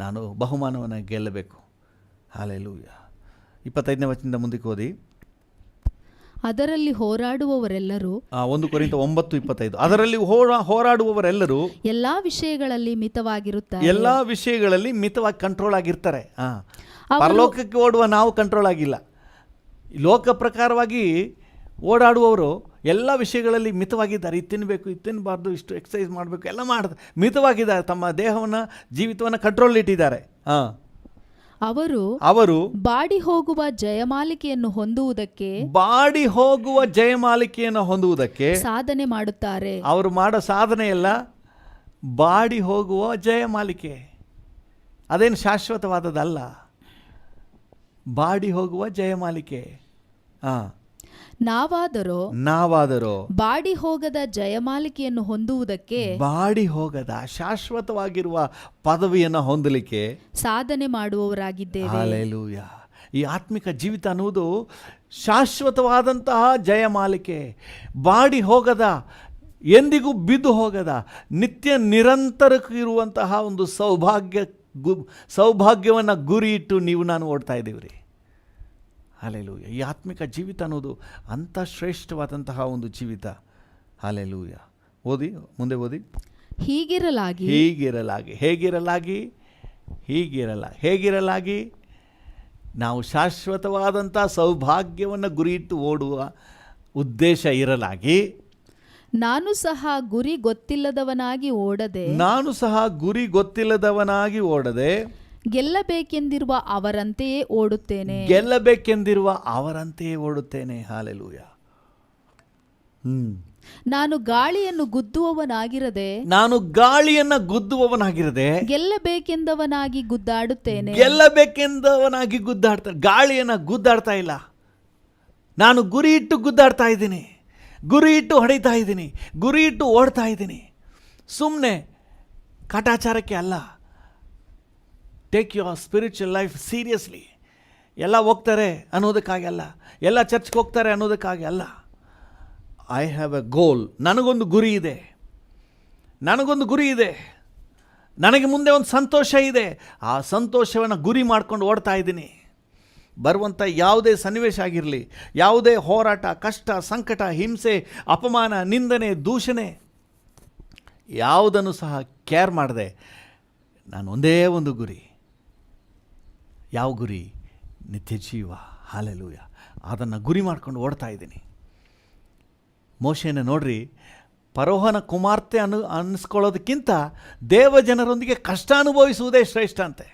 ನಾನು ಬಹುಮಾನವನ್ನು ಗೆಲ್ಲಬೇಕು. ಹಲ್ಲೆಲೂಯ. 25ನೇ ವಚನದಿಂದ ಮುಂದಕ್ಕೆ ಓದಿ. ಅದರಲ್ಲಿ ಹೋರಾಡುವವರೆಲ್ಲರೂ 1 ಕೊರಿಂಥ 9:25. ಅದರಲ್ಲಿ ಹೋರಾಡುವವರೆಲ್ಲರೂ ಎಲ್ಲಾ ವಿಷಯಗಳಲ್ಲಿ ಮಿತವಾಗಿರುತ್ತಾರೆ. ಎಲ್ಲಾ ವಿಷಯಗಳಲ್ಲಿ ಮಿತವಾಗಿ ಕಂಟ್ರೋಲ್ ಆಗಿರ್ತಾರೆ. ಪರಲೋಕಕ್ಕೆ ಓಡುವ ನಾವು ಕಂಟ್ರೋಲ್ ಆಗಿಲ್ಲ. ಲೋಕ ಪ್ರಕಾರವಾಗಿ ಓಡಾಡುವವರು ಎಲ್ಲ ವಿಷಯಗಳಲ್ಲಿ ಮಿತವಾಗಿದ್ದಾರೆ. ಇದು ತಿನ್ನಬೇಕು, ಇದು ತಿನ್ನಬಾರ್ದು, ಇಷ್ಟು ಎಕ್ಸಸೈಸ್ ಮಾಡಬೇಕು, ಎಲ್ಲ ಮಾಡ್ತಾರೆ, ಮಿತವಾಗಿದ್ದಾರೆ. ತಮ್ಮ ದೇಹವನ್ನು, ಜೀವಿತವನ್ನು ಕಂಟ್ರೋಲ್ ಇಟ್ಟಿದ್ದಾರೆ. ಅವರು ಬಾಡಿ ಹೋಗುವ ಜಯಮಾಲಿಕೆಯನ್ನು ಹೊಂದುವುದಕ್ಕೆ ಸಾಧನೆ ಮಾಡುತ್ತಾರೆ. ಅವರು ಮಾಡೋ ಸಾಧನೆ ಎಲ್ಲ ಬಾಡಿ ಹೋಗುವ ಜಯಮಾಲಿಕೆ. ಅದೇನು ಶಾಶ್ವತವಾದದ್ದಲ್ಲ, ಬಾಡಿ ಹೋಗುವ ಜಯಮಾಲಿಕೆ. ನಾವಾದರೋ ಬಾಡಿ ಹೋಗದ ಜಯಮಾಲಿಕೆಯನ್ನು ಹೊಂದುವುದಕ್ಕೆ, ಬಾಡಿ ಹೋಗದ ಶಾಶ್ವತವಾಗಿರುವ ಪದವಿಯನ್ನು ಹೊಂದಲಿಕ್ಕೆ ಸಾಧನೆ ಮಾಡುವವರಾಗಿದ್ದೇವೆ. ಹಲ್ಲೆಲೂಯಾ. ಈ ಆತ್ಮಿಕ ಜೀವಿತ ಅನ್ನುವುದು ಶಾಶ್ವತವಾದಂತಹ ಜಯಮಾಲಿಕೆ, ಬಾಡಿ ಹೋಗದ, ಎಂದಿಗೂ ಬಿದ್ದು ಹೋಗದ, ನಿತ್ಯ ನಿರಂತರಕ್ಕಿರುವಂತಹ ಒಂದು ಸೌಭಾಗ್ಯವನ್ನು ಗುರಿ ಇಟ್ಟು ನೀವು ನಾನು ಓಡ್ತಾ ಇದ್ದೀವಿ ರೀ. ಹಲ್ಲೆಲೂಯಾ. ಈ ಆತ್ಮಿಕ ಜೀವಿತ ಅನ್ನೋದು ಅಂಥ ಶ್ರೇಷ್ಠವಾದಂತಹ ಒಂದು ಜೀವಿತ. ಹಲ್ಲೆಲೂಯಾ. ಮುಂದೆ ಓದಿ. ಹೇಗಿರಲಾಗಿ ನಾವು ಶಾಶ್ವತವಾದಂಥ ಸೌಭಾಗ್ಯವನ್ನು ಗುರಿಯಿಟ್ಟು ಓಡುವ ಉದ್ದೇಶ ಇರಲಾಗಿ, ನಾನು ಸಹ ಗುರಿ ಗೊತ್ತಿಲ್ಲದವನಾಗಿ ಓಡದೆ ಗೆಲ್ಲಬೇಕೆಂದಿರುವ ಅವರಂತೆಯೇ ಓಡುತ್ತೇನೆ. ಹಲ್ಲೆಲೂಯಾ. ನಾನು ಗಾಳಿಯನ್ನು ಗುದ್ದುವವನಾಗಿರದೆ ಗೆಲ್ಲಬೇಕೆಂದವನಾಗಿ ಗುದ್ದಾಡುತ್ತೇನೆ. ಗಾಳಿಯನ್ನು ಗುದ್ದಾಡ್ತಾ ಇಲ್ಲ, ನಾನು ಗುರಿ ಇಟ್ಟು ಗುದ್ದಾಡ್ತಾ ಇದ್ದೀನಿ, ಗುರಿ ಇಟ್ಟು ಹೊಡಿತಾ ಇದ್ದೀನಿ, ಗುರಿ ಇಟ್ಟು ಓಡ್ತಾ ಇದ್ದೀನಿ. ಸುಮ್ಮನೆ ಕಾಟಾಚಾರಕ್ಕೆ ಅಲ್ಲ. Take your spiritual life seriously. ಎಲ್ಲ ಹೋಗ್ತಾರೆ ಅನ್ನೋದಕ್ಕಾಗಿ ಅಲ್ಲ, ಎಲ್ಲ ಚರ್ಚ್ಗೆ ಹೋಗ್ತಾರೆ ಅನ್ನೋದಕ್ಕಾಗಿ ಅಲ್ಲ. I have a goal. ನನಗೊಂದು ಗುರಿ ಇದೆ, ನನಗೆ ಮುಂದೆ ಒಂದು ಸಂತೋಷ ಇದೆ. ಆ ಸಂತೋಷವನ್ನು ಗುರಿ ಮಾಡ್ಕೊಂಡು ಓಡ್ತಾ ಇದ್ದೀನಿ. ಬರುವಂಥ ಯಾವುದೇ ಸನ್ನಿವೇಶ ಆಗಿರಲಿ, ಯಾವುದೇ ಹೋರಾಟ, ಕಷ್ಟ, ಸಂಕಟ, ಹಿಂಸೆ, ಅಪಮಾನ, ನಿಂದನೆ, ದೂಷಣೆ ಯಾವುದನ್ನು ಸಹ ಕೇರ್ ಮಾಡದೆ ನಾನು ಒಂದೇ ಒಂದು ಗುರಿ. ಯಾವ ಗುರಿ? ನಿತ್ಯ ಜೀವ. ಹಲ್ಲೆಲೂಯಾ. ಅದನ್ನು ಗುರಿ ಮಾಡ್ಕೊಂಡು ಓಡ್ತಾ ಇದ್ದೀನಿ. ಮೋಶೆಯನ್ನು ನೋಡ್ರಿ, ಫರೋಹನ ಕುಮಾರ್ತೆ ಅನ್ನಿಸ್ಕೊಳ್ಳೋದಕ್ಕಿಂತ ದೇವಜನರೊಂದಿಗೆ ಕಷ್ಟ ಅನುಭವಿಸುವುದೇ ಶ್ರೇಷ್ಠ ಅಂತೆ.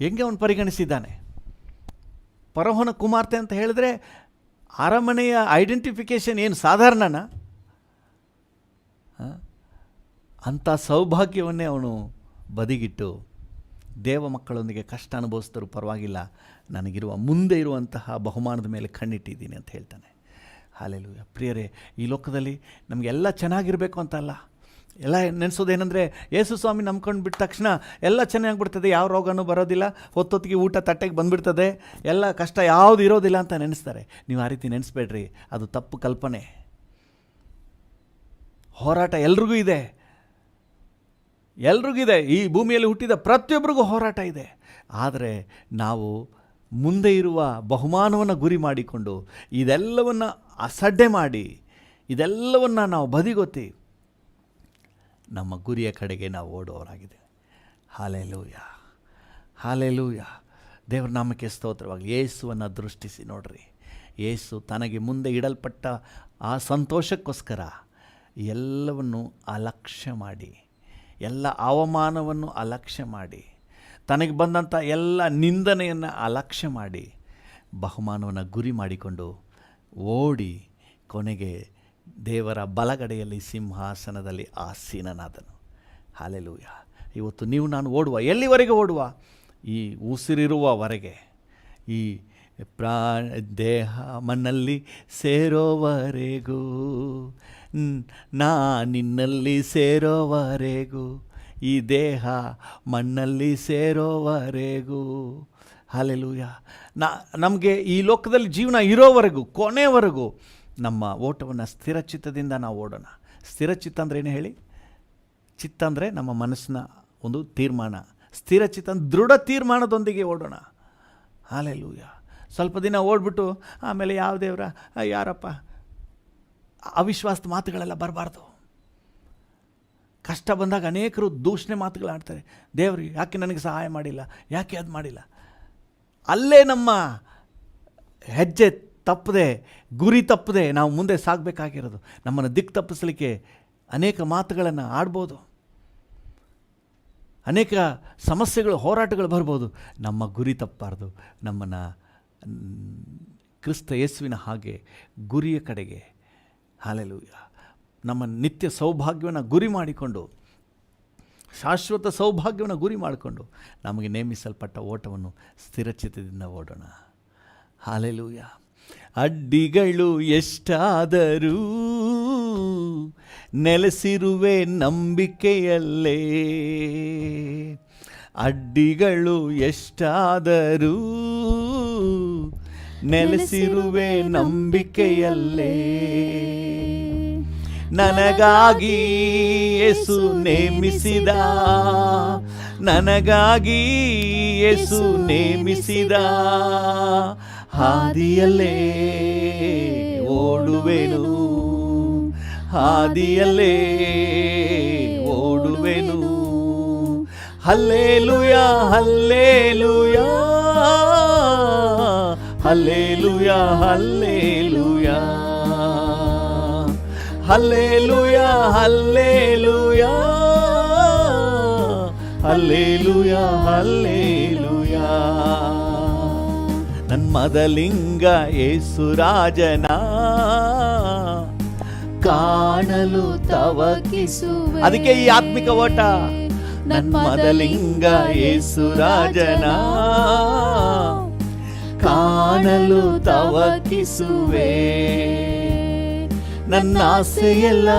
ಹೆಂಗೆ ಅವನು ಪರಿಗಣಿಸಿದ್ದಾನೆ? ಫರೋಹನ ಕುಮಾರ್ತೆ ಅಂತ ಹೇಳಿದ್ರೆ ಅರಮನೆಯ ಐಡೆಂಟಿಫಿಕೇಷನ್ ಏನು ಸಾಧಾರಣನ? ಅಂಥ ಸೌಭಾಗ್ಯವನ್ನೇ ಅವನು ಬದಿಗಿಟ್ಟು ದೇವ ಮಕ್ಕಳೊಂದಿಗೆ ಕಷ್ಟ ಅನುಭವಿಸಿದರೂ ಪರವಾಗಿಲ್ಲ, ನನಗಿರುವ ಮುಂದೆ ಇರುವಂತಹ ಬಹುಮಾನದ ಮೇಲೆ ಕಣ್ಣಿಟ್ಟಿದ್ದೀನಿ ಅಂತ ಹೇಳ್ತಾನೆ. ಹಲ್ಲೆಲೂಯಾ. ಪ್ರಿಯರೇ, ಈ ಲೋಕದಲ್ಲಿ ನಮಗೆಲ್ಲ ಚೆನ್ನಾಗಿರಬೇಕು ಅಂತ ಅಲ್ಲ. ಎಲ್ಲ ನೆನೆಸೋದೇನೆಂದರೆ, ಯೇಸು ಸ್ವಾಮಿ ನಂಬ್ಕೊಂಡು ಬಿಟ್ಟ ತಕ್ಷಣ ಎಲ್ಲ ಚೆನ್ನಾಗಿಬಿಡ್ತದೆ, ಯಾವ ರೋಗನೂ ಬರೋದಿಲ್ಲ, ಹೊತ್ತೊತ್ತಿಗೆ ಊಟ ತಟ್ಟೆಗೆ ಬಂದುಬಿಡ್ತದೆ, ಎಲ್ಲ ಕಷ್ಟ ಯಾವುದು ಇರೋದಿಲ್ಲ ಅಂತ ನೆನೆಸ್ತಾರೆ. ನೀವು ಆ ರೀತಿ ನೆನೆಸ್ಬೇಡ್ರಿ, ಅದು ತಪ್ಪು ಕಲ್ಪನೆ. ಹೋರಾಟ ಎಲ್ರಿಗೂ ಇದೆ. ಈ ಭೂಮಿಯಲ್ಲಿ ಹುಟ್ಟಿದ ಪ್ರತಿಯೊಬ್ಬರಿಗೂ ಹೋರಾಟ ಇದೆ. ಆದರೆ ನಾವು ಮುಂದೆ ಇರುವ ಬಹುಮಾನವನ್ನು ಗುರಿ ಮಾಡಿಕೊಂಡು ಇದೆಲ್ಲವನ್ನು ಅಸಡ್ಡೆ ಮಾಡಿ, ಇದೆಲ್ಲವನ್ನು ನಾವು ಬದಿಗೊತ್ತಿ ನಮ್ಮ ಗುರಿಯ ಕಡೆಗೆ ನಾವು ಓಡುವವರಾಗಿದೆ. ಹಲ್ಲೆಲೂಯಾ. ದೇವರ ನಾಮಕ್ಕೆ ಸ್ತೋತ್ರವಾಗಲಿ. ಯೇಸುವನ್ನು ದೃಷ್ಟಿಸಿ ನೋಡ್ರಿ. ಯೇಸು ತನಗೆ ಮುಂದೆ ಇಡಲ್ಪಟ್ಟ ಆ ಸಂತೋಷಕ್ಕೋಸ್ಕರ ಎಲ್ಲವನ್ನು ಅಲಕ್ಷ್ಯ ಮಾಡಿ, ಎಲ್ಲ ಅವಮಾನವನ್ನು ಅಲಕ್ಷ್ಯ ಮಾಡಿ, ತನಗೆ ಬಂದಂಥ ಎಲ್ಲ ನಿಂದನೆಯನ್ನು ಅಲಕ್ಷ್ಯ ಮಾಡಿ, ಬಹುಮಾನವನ್ನು ಗುರಿ ಮಾಡಿಕೊಂಡು ಓಡಿ ಕೊನೆಗೆ ದೇವರ ಬಲಗಡೆಯಲ್ಲಿ ಸಿಂಹಾಸನದಲ್ಲಿ ಆಸೀನನಾದನು. ಹಲ್ಲೆಲೂಯಾ. ಇವತ್ತು ನೀವು ನಾನು ಓಡುವ, ಎಲ್ಲಿವರೆಗೆ ಓಡುವ? ಈ ಉಸಿರಿರುವವರೆಗೆ, ಈ ದೇಹ ಮಣ್ಣಲ್ಲಿ ಸೇರೋವರೆಗೂ, ನಿನ್ನಲ್ಲಿ ಸೇರೋವರೆಗೂ, ಈ ದೇಹ ಮಣ್ಣಲ್ಲಿ ಸೇರೋವರೆಗೂ. ಹಲ್ಲೆಲೂಯಾ. ನಮಗೆ ಈ ಲೋಕದಲ್ಲಿ ಜೀವನ ಇರೋವರೆಗೂ, ಕೊನೆವರೆಗೂ ನಮ್ಮ ಓಟವನ್ನು ಸ್ಥಿರಚಿತ್ತದಿಂದ ನಾವು ಓಡೋಣ. ಸ್ಥಿರಚಿತ್ತ ಅಂದರೆ ಏನು ಹೇಳಿ? ಚಿತ್ತ ಅಂದರೆ ನಮ್ಮ ಮನಸ್ಸಿನ ಒಂದು ತೀರ್ಮಾನ. ಸ್ಥಿರಚಿತ್ತ ಅಂದರೆ ದೃಢ ತೀರ್ಮಾನದೊಂದಿಗೆ ಓಡೋಣ. ಹಲ್ಲೆಲೂಯಾ. ಸ್ವಲ್ಪ ದಿನ ಓಡ್ಬಿಟ್ಟು ಆಮೇಲೆ ಯಾವ ದೇವರ, ಯಾರಪ್ಪ, ಅವಿಶ್ವಾಸದ ಮಾತುಗಳೆಲ್ಲ ಬರಬಾರ್ದು. ಕಷ್ಟ ಬಂದಾಗ ಅನೇಕರು ದೂಷಣೆ ಮಾತುಗಳಾಡ್ತಾರೆ. ದೇವ್ರಿಗೆ ಯಾಕೆ ನನಗೆ ಸಹಾಯ ಮಾಡಿಲ್ಲ, ಯಾಕೆ ಅದು ಮಾಡಿಲ್ಲ? ಅಲ್ಲೇ ನಮ್ಮ ಹೆಜ್ಜೆ ತಪ್ಪದೆ, ಗುರಿ ತಪ್ಪದೆ ನಾವು ಮುಂದೆ ಸಾಗಬೇಕಾಗಿರೋದು. ನಮ್ಮನ್ನು ದಿಕ್ಕು ತಪ್ಪಿಸಲಿಕ್ಕೆ ಅನೇಕ ಮಾತುಗಳನ್ನು ಆಡ್ಬೋದು, ಅನೇಕ ಸಮಸ್ಯೆಗಳು, ಹೋರಾಟಗಳು ಬರ್ಬೋದು. ನಮ್ಮ ಗುರಿ ತಪ್ಪಬಾರ್ದು. ನಮ್ಮನ್ನು ಕ್ರಿಸ್ತ ಯೇಸುವಿನ ಹಾಗೆ ಗುರಿಯ ಕಡೆಗೆ, ಹಲ್ಲೆಲೂಯಾ, ನಮ್ಮ ನಿತ್ಯ ಸೌಭಾಗ್ಯವನ್ನು ಗುರಿ ಮಾಡಿಕೊಂಡು ಶಾಶ್ವತ ಸೌಭಾಗ್ಯವನ್ನು ಗುರಿ ಮಾಡಿಕೊಂಡು ನಮಗೆ ನೇಮಿಸಲ್ಪಟ್ಟ ಓಟವನ್ನು ಸ್ಥಿರಚಿತ್ತದಿಂದ ಓಡೋಣ. ಹಲ್ಲೆಲೂಯ. ಅಡ್ಡಿಗಳು ಎಷ್ಟಾದರೂ ನೆಲೆಸಿರುವೆ ನಂಬಿಕೆಯಲ್ಲೇ. ಅಡ್ಡಿಗಳು ಎಷ್ಟಾದರೂ ನೆಲೆಸಿರುವೆ ನಂಬಿಕೆಯಲ್ಲೇ. ನನಗಾಗಿ ಯೇಸು ನೇಮಿಸಿದ, ನನಗಾಗಿ ಯೇಸು ನೇಮಿಸಿದ ಹಾದಿಯಲ್ಲೇ ಓಡುವೆನು, ಹಾದಿಯಲ್ಲೇ ಓಡುವೆನು. ಹಲ್ಲೆಲೂಯ ಹಲ್ಲೆಲೂಯ ಹಲ್ಲೆಲೂಯ ಹಲ್ಲೆಲೂಯ ಹಲ್ಲೆಲೂಯ ಹಲ್ಲೆಲೂಯ ಹಲ್ಲೆಲೂಯ ಹಲ್ಲೆಲೂಯ. ನನ್ಮದಲಿಂಗ ಯೇಸು ರಾಜನ ಕಾಣಲು ತವಕಿಸುವೆ. ಅದಕ್ಕೆ ಈ ಆತ್ಮಿಕ ಓಟ. ನನ್ಮದಲಿಂಗ ಯೇಸು ರಾಜನ ಕಾಣಲು ತವಕಿಸುವೆ. ನನ್ನ ಆಸೆಯೆಲ್ಲ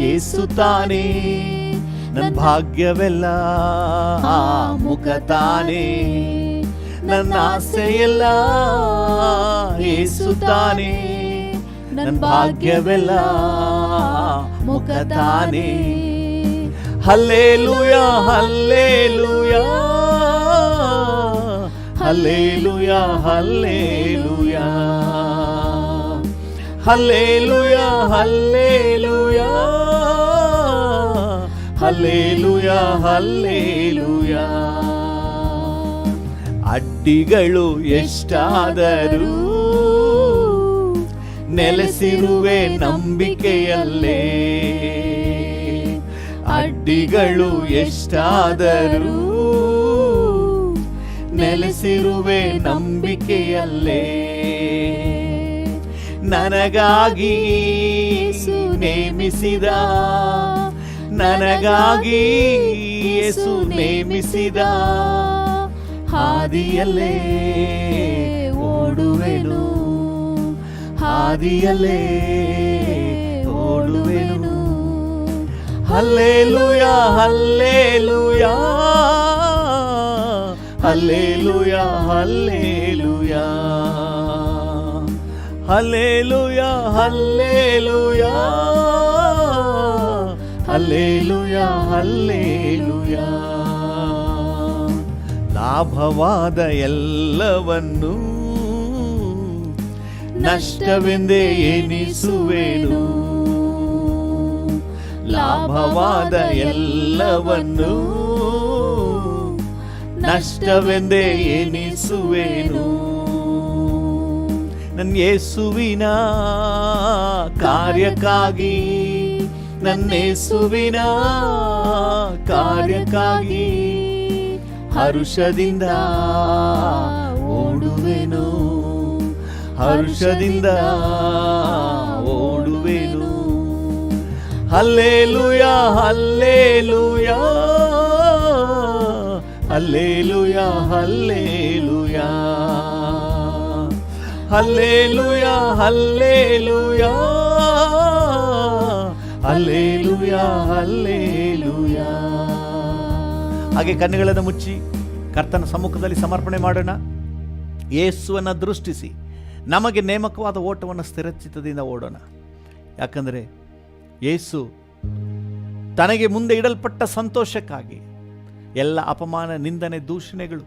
ಯೇಸು ತಾನೇ, ನನ್ನ ಭಾಗ್ಯವೆಲ್ಲ ಆ ಮುಖ ತಾನೇ. ನನ್ನ ಆಸೆಯೆಲ್ಲ ಯೇಸು ತಾನೇ, ನನ್ನ ಭಾಗ್ಯವೆಲ್ಲ ಮುಖ ತಾನೇ. ಹಲ್ಲೆಲೂಯ ಹಲ್ಲೆಲೂಯ ಹಲ್ಲೆಲೂಯ ಹಲ್ಲೆಲೂಯ ಹಲ್ಲೆಲೂಯ ಹಲ್ಲೆಲೂಯ ಹಲ್ಲೆಲೂಯ ಹಲ್ಲೆಲೂಯ. ಅಡ್ಡಿಗಳು ಎಷ್ಟಾದರೂ ನೆಲೆಸಿರುವೆ ನಂಬಿಕೆಯಲ್ಲೇ. ಅಡ್ಡಿಗಳು ಎಷ್ಟಾದರೂ ನೆಲೆಸಿರುವೆ ನಂಬಿಕೆಯಲ್ಲೇ. ನನಗಾಗಿ ಯೇಸು ನೇಮಿಸಿದ, ನನಗಾಗಿ ಯೇಸು ನೇಮಿಸಿದ ಹಾದಿಯಲ್ಲೇ ಓಡುವೆನು, ಹಾದಿಯಲ್ಲೇ ಓಡುವೆನು. ಹಲ್ಲೆಲೂಯ ಹಲ್ಲೆಲೂಯ ಹಲ್ಲೆಲೂಯ ಹಲ್ಲೆಲೂಯ ಹಲ್ಲೆಲೂಯ ಹಲ್ಲೆಲೂಯ ಹಲ್ಲೆಲೂಯ ಹಲ್ಲೆಲೂಯ. ಲಾಭವಾದ ಎಲ್ಲವನ್ನು ನಷ್ಟವೆಂದೇ ಎನಿಸುವೆನು. ಲಾಭವಾದ ಎಲ್ಲವನ್ನು ನಷ್ಟವೆಂದೇ ಎನಿಸುವೆನು. ನನ್ನ ಯೇಸುವಿನ ಕಾರ್ಯಕ್ಕಾಗಿ, ನನ್ನ ಯೇಸುವಿನ ಕಾರ್ಯಕ್ಕಾಗಿ ಹರುಷದಿಂದ ಓಡುವೆನು, ಹರುಷದಿಂದ ಓಡುವೆನು. ಹಲ್ಲೆಲೂಯ ಹಲ್ಲೆಲೂಯ ಹಲ್ಲೆಲೂಯ ಹಲ್ಲೆಲೂಯ ಹಲ್ಲೆಲೂಯ ಹಲ್ಲೆಲೂಯ ಹಲ್ಲೆಲೂಯ ಹಲ್ಲೆಲೂಯ. ಹಾಗೆ ಕಣ್ಣುಗಳನ್ನು ಮುಚ್ಚಿ ಕರ್ತನ ಸಮ್ಮುಖದಲ್ಲಿ ಸಮರ್ಪಣೆ ಮಾಡೋಣ. ಯೇಸುವನ್ನು ದೃಷ್ಟಿಸಿ ನಮಗೆ ನೇಮಕವಾದ ಓಟವನ್ನು ಸ್ಥಿರಚಿತ್ತದಿಂದ ಓಡೋಣ. ಯಾಕಂದರೆ ಯೇಸು ತನಗೆ ಮುಂದೆ ಇಡಲ್ಪಟ್ಟ ಸಂತೋಷಕ್ಕಾಗಿ ಎಲ್ಲ ಅಪಮಾನ, ನಿಂದನೆ, ದೂಷಣೆಗಳು,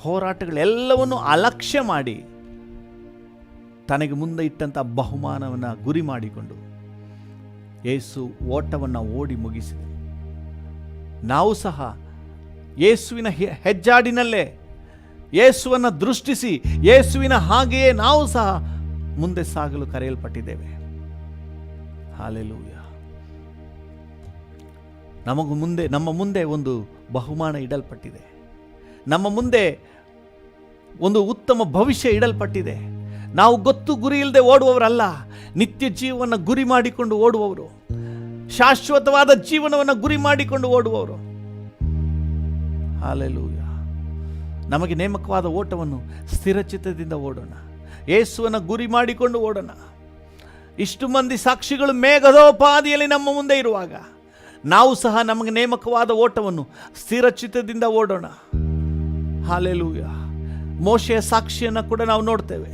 ಹೋರಾಟಗಳೆಲ್ಲವನ್ನು ಅಲಕ್ಷ್ಯ ಮಾಡಿ ತನಗೆ ಮುಂದೆ ಇಟ್ಟಂಥ ಬಹುಮಾನವನ್ನು ಗುರಿ ಮಾಡಿಕೊಂಡು ಯೇಸು ಓಟವನ್ನು ಓಡಿ ಮುಗಿಸಿದ. ನಾವು ಸಹ ಯೇಸುವಿನ ಹೆಜ್ಜಾಡಿನಲ್ಲೇ ಯೇಸುವನ್ನು ದೃಷ್ಟಿಸಿ ಯೇಸುವಿನ ಹಾಗೆಯೇ ನಾವು ಸಹ ಮುಂದೆ ಸಾಗಲು ಕರೆಯಲ್ಪಟ್ಟಿದ್ದೇವೆ. ಹಲ್ಲೆಲೂಯ. ನಮ್ಮ ಮುಂದೆ ಒಂದು ಬಹುಮಾನ ಇಡಲ್ಪಟ್ಟಿದೆ. ನಮ್ಮ ಮುಂದೆ ಒಂದು ಉತ್ತಮ ಭವಿಷ್ಯ ಇಡಲ್ಪಟ್ಟಿದೆ. ನಾವು ಗೊತ್ತು ಗುರಿ ಇಲ್ಲದೆ ಓಡುವವರಲ್ಲ, ನಿತ್ಯ ಜೀವವನ್ನು ಗುರಿ ಮಾಡಿಕೊಂಡು ಓಡುವವರು. ಶಾಶ್ವತವಾದ ಜೀವನವನ್ನು ಗುರಿ ಮಾಡಿಕೊಂಡು ಓಡುವವರು. ಹಲ್ಲೆಲೂಯಾ. ನಮಗೆ ನೇಮಕವಾದ ಓಟವನ್ನು ಸ್ಥಿರಚಿತ್ತದಿಂದ ಓಡೋಣ. ಯೇಸುವನ್ನು ಗುರಿ ಮಾಡಿಕೊಂಡು ಓಡೋಣ. ಇಷ್ಟು ಮಂದಿ ಸಾಕ್ಷಿಗಳು ಮೇಘದೋಪಾದಿಯಲ್ಲಿ ನಮ್ಮ ಮುಂದೆ ಇರುವಾಗ ನಾವು ಸಹ ನಮಗೆ ನೇಮಕವಾದ ಓಟವನ್ನು ಸ್ಥಿರಚಿತ್ತದಿಂದ ಓಡೋಣ. ಹಲ್ಲೆಲೂಯಾ. ಮೋಶೆಯ ಸಾಕ್ಷಿಯನ್ನು ಕೂಡ ನಾವು ನೋಡ್ತೇವೆ.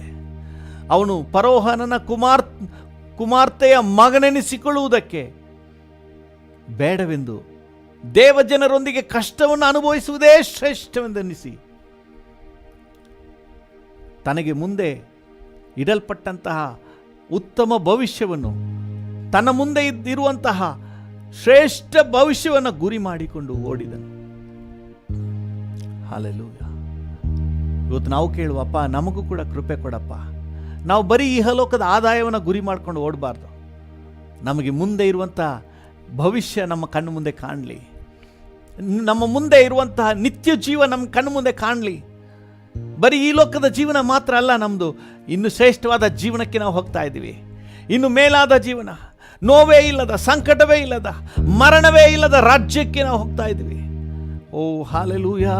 ಅವನು ಫರೋಹನನ ಕುಮಾರ್ತೆಯ ಮಗನೆನಿಸಿಕೊಳ್ಳುವುದಕ್ಕೆ ಬೇಡವೆಂದು ದೇವಜನರೊಂದಿಗೆ ಕಷ್ಟವನ್ನು ಅನುಭವಿಸುವುದೇ ಶ್ರೇಷ್ಠವೆಂದೆನಿಸಿ ತನಗೆ ಮುಂದೆ ಇಡಲ್ಪಟ್ಟಂತಹ ಉತ್ತಮ ಭವಿಷ್ಯವನ್ನು, ತನ್ನ ಮುಂದೆ ಇರುವಂತಹ ಶ್ರೇಷ್ಠ ಭವಿಷ್ಯವನ್ನು ಗುರಿ ಮಾಡಿಕೊಂಡು ಓಡಿದನು. ಹಲ್ಲೆಲೂಯಾ. ಇವತ್ತು ನಾವು ಕೇಳುವಪ್ಪ, ನಮಗೂ ಕೂಡ ಕೃಪೆ ಕೊಡಪ್ಪ. ನಾವು ಬರೀ ಇಹಲೋಕದ ಆದಾಯವನ್ನು ಗುರಿ ಮಾಡ್ಕೊಂಡು ಓಡಬಾರ್ದು. ನಮಗೆ ಮುಂದೆ ಇರುವಂಥ ಭವಿಷ್ಯ ನಮ್ಮ ಕಣ್ಣು ಮುಂದೆ ಕಾಣಲಿ. ನಮ್ಮ ಮುಂದೆ ಇರುವಂತಹ ನಿತ್ಯ ಜೀವ ನಮ್ಮ ಕಣ್ಣು ಮುಂದೆ ಕಾಣಲಿ. ಬರೀ ಈ ಲೋಕದ ಜೀವನ ಮಾತ್ರ ಅಲ್ಲ ನಮ್ಮದು, ಇನ್ನು ಶ್ರೇಷ್ಠವಾದ ಜೀವನಕ್ಕೆ ನಾವು ಹೋಗ್ತಾ ಇದ್ದೀವಿ. ಇನ್ನು ಮೇಲಾದ ಜೀವನ, ನೋವೇ ಇಲ್ಲದ, ಸಂಕಟವೇ ಇಲ್ಲದ, ಮರಣವೇ ಇಲ್ಲದ ರಾಜ್ಯಕ್ಕೆ ನಾವು ಹೋಗ್ತಾ ಇದ್ದೀವಿ. ಓ ಹಲ್ಲೆಲೂಯಾ.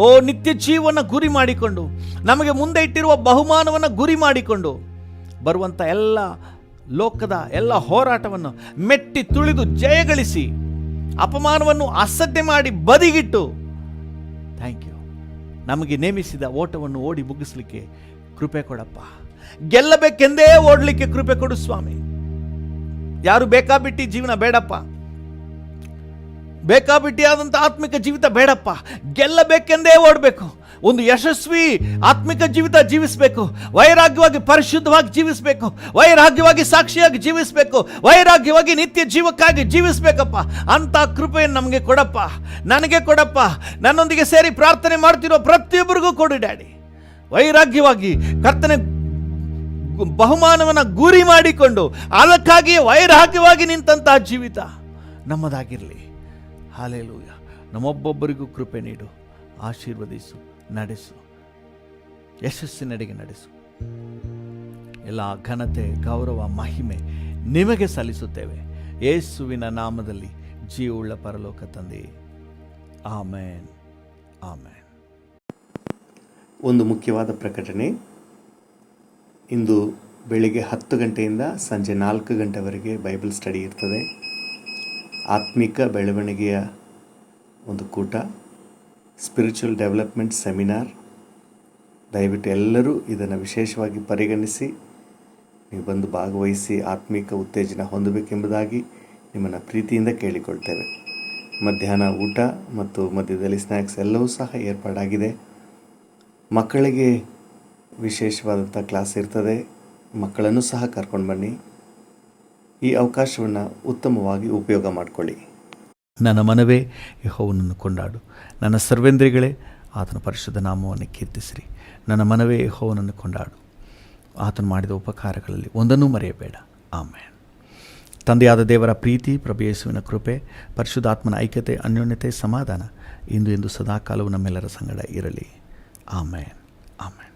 ಓ ನಿತ್ಯ ಜೀವನ ಗುರಿ ಮಾಡಿಕೊಂಡು, ನಮಗೆ ಮುಂದೆ ಇಟ್ಟಿರುವ ಬಹುಮಾನವನ್ನು ಗುರಿ ಮಾಡಿಕೊಂಡು ಬರುವಂಥ ಎಲ್ಲ ಲೋಕದ ಎಲ್ಲ ಹೋರಾಟವನ್ನು ಮೆಟ್ಟಿ ತುಳಿದು ಜಯಗಳಿಸಿ ಅಪಮಾನವನ್ನು ಅಸಡ್ಡೆ ಮಾಡಿ ಬದಿಗಿಟ್ಟು ಥ್ಯಾಂಕ್ ಯು, ನಮಗೆ ನೇಮಿಸಿದ ಓಟವನ್ನು ಓಡಿ ಮುಗಿಸ್ಲಿಕ್ಕೆ ಕೃಪೆ ಕೊಡಪ್ಪ. ಗೆಲ್ಲಬೇಕೆಂದೇ ಓಡಲಿಕ್ಕೆ ಕೃಪೆ ಕೊಡು ಸ್ವಾಮಿ. ಯಾರು ಬೇಕಾಬಿಟ್ಟಿ ಜೀವನ ಬೇಡಪ್ಪ, ಬೇಕಾಬಿಟ್ಟಿಯಾದಂಥ ಆತ್ಮಿಕ ಜೀವಿತ ಬೇಡಪ್ಪ. ಗೆಲ್ಲಬೇಕೆಂದೇ ಓಡಬೇಕು. ಒಂದು ಯಶಸ್ವಿ ಆತ್ಮಿಕ ಜೀವಿತ ಜೀವಿಸಬೇಕು. ವೈರಾಗ್ಯವಾಗಿ ಪರಿಶುದ್ಧವಾಗಿ ಜೀವಿಸಬೇಕು. ವೈರಾಗ್ಯವಾಗಿ ಸಾಕ್ಷಿಯಾಗಿ ಜೀವಿಸಬೇಕು. ವೈರಾಗ್ಯವಾಗಿ ನಿತ್ಯ ಜೀವಕ್ಕಾಗಿ ಜೀವಿಸಬೇಕಪ್ಪ. ಅಂಥ ಕೃಪೆಯನ್ನು ನಮಗೆ ಕೊಡಪ್ಪ, ನನಗೆ ಕೊಡಪ್ಪ. ನನ್ನೊಂದಿಗೆ ಸೇರಿ ಪ್ರಾರ್ಥನೆ ಮಾಡ್ತಿರೋ ಪ್ರತಿಯೊಬ್ಬರಿಗೂ ಕೊಡು ಡ್ಯಾಡಿ. ವೈರಾಗ್ಯವಾಗಿ ಕರ್ತನೆ ಬಹುಮಾನವನ್ನು ಗುರಿ ಮಾಡಿಕೊಂಡು ಅದಕ್ಕಾಗಿ ವೈರಾಗ್ಯವಾಗಿ ನಿಂತಹ ಜೀವಿತ ನಮ್ಮದಾಗಿರಲಿ. ಹಲ್ಲೆಲೂಯಾ. ನಮ್ಮೊಬ್ಬೊಬ್ಬರಿಗೂ ಕೃಪೆ ನೀಡು, ಆಶೀರ್ವದಿಸು, ನಡೆಸು, ಯಶಸ್ಸಿನೆಡೆಗೆ ನಡೆಸು. ಎಲ್ಲ ಘನತೆ, ಗೌರವ, ಮಹಿಮೆ ನಿಮಗೆ ಸಲ್ಲಿಸುತ್ತೇವೆ ಯೇಸುವಿನ ನಾಮದಲ್ಲಿ, ಜೀವವುಳ್ಳ ಪರಲೋಕ ತಂದೆ. ಆಮೇನ್, ಆಮೇನ್. ಒಂದು ಮುಖ್ಯವಾದ ಪ್ರಕಟಣೆ. ಇಂದು ಬೆಳಿಗ್ಗೆ 10 ಗಂಟೆಯಿಂದ ಸಂಜೆ 4 ಗಂಟೆವರೆಗೆ ಬೈಬಲ್ ಸ್ಟಡಿ ಇರ್ತದೆ. ಆತ್ಮಿಕ ಬೆಳವಣಿಗೆಯ ಒಂದು ಕೂಟ, ಸ್ಪಿರಿಚುವಲ್ ಡೆವಲಪ್ಮೆಂಟ್ ಸೆಮಿನಾರ್. ದಯವಿಟ್ಟು ಎಲ್ಲರೂ ಇದನ್ನು ವಿಶೇಷವಾಗಿ ಪರಿಗಣಿಸಿ ನೀವು ಬಂದು ಭಾಗವಹಿಸಿ ಆತ್ಮಿಕ ಉತ್ತೇಜನ ಹೊಂದಬೇಕೆಂಬುದಾಗಿ ನಿಮ್ಮನ್ನು ಪ್ರೀತಿಯಿಂದ ಕೇಳಿಕೊಳ್ತೇವೆ. ಮಧ್ಯಾಹ್ನ ಊಟ ಮತ್ತು ಮಧ್ಯದಲ್ಲಿ ಸ್ನ್ಯಾಕ್ಸ್ ಎಲ್ಲವೂ ಸಹ ಏರ್ಪಾಡಾಗಿದೆ. ಮಕ್ಕಳಿಗೆ ವಿಶೇಷವಾದಂಥ ಕ್ಲಾಸ್ ಇರ್ತದೆ. ಮಕ್ಕಳನ್ನು ಸಹ ಕರ್ಕೊಂಡು ಬನ್ನಿ. ಈ ಅವಕಾಶವನ್ನು ಉತ್ತಮವಾಗಿ ಉಪಯೋಗ ಮಾಡಿಕೊಳ್ಳಿ. ನನ್ನ ಮನವೇ ಯೆಹೋವನನ್ನು ಕೊಂಡಾಡು, ನನ್ನ ಸರ್ವೇಂದ್ರಿಗಳೇ ಆತನ ಪರಿಶುದ್ಧ ನಾಮವನ್ನು ಕೀರ್ತಿಸಿರಿ. ನನ್ನ ಮನವೇ ಯೆಹೋವನನ್ನು ಕೊಂಡಾಡು, ಆತನು ಮಾಡಿದ ಉಪಕಾರಗಳಲ್ಲಿ ಒಂದನ್ನೂ ಮರೆಯಬೇಡ. ಆಮೇನ್. ತಂದೆಯಾದ ದೇವರ ಪ್ರೀತಿ, ಪ್ರಭು ಯೇಸುವಿನ ಕೃಪೆ, ಪರಿಶುದ್ಧಾತ್ಮನ ಐಕ್ಯತೆ, ಅನ್ಯೋನ್ಯತೆ, ಸಮಾಧಾನ ಇಂದು ಎಂದು ಸದಾಕಾಲವೂ ನಮ್ಮೆಲ್ಲರ ಸಂಗಡ ಇರಲಿ. ಆಮೇನ್, ಆಮೇನ್.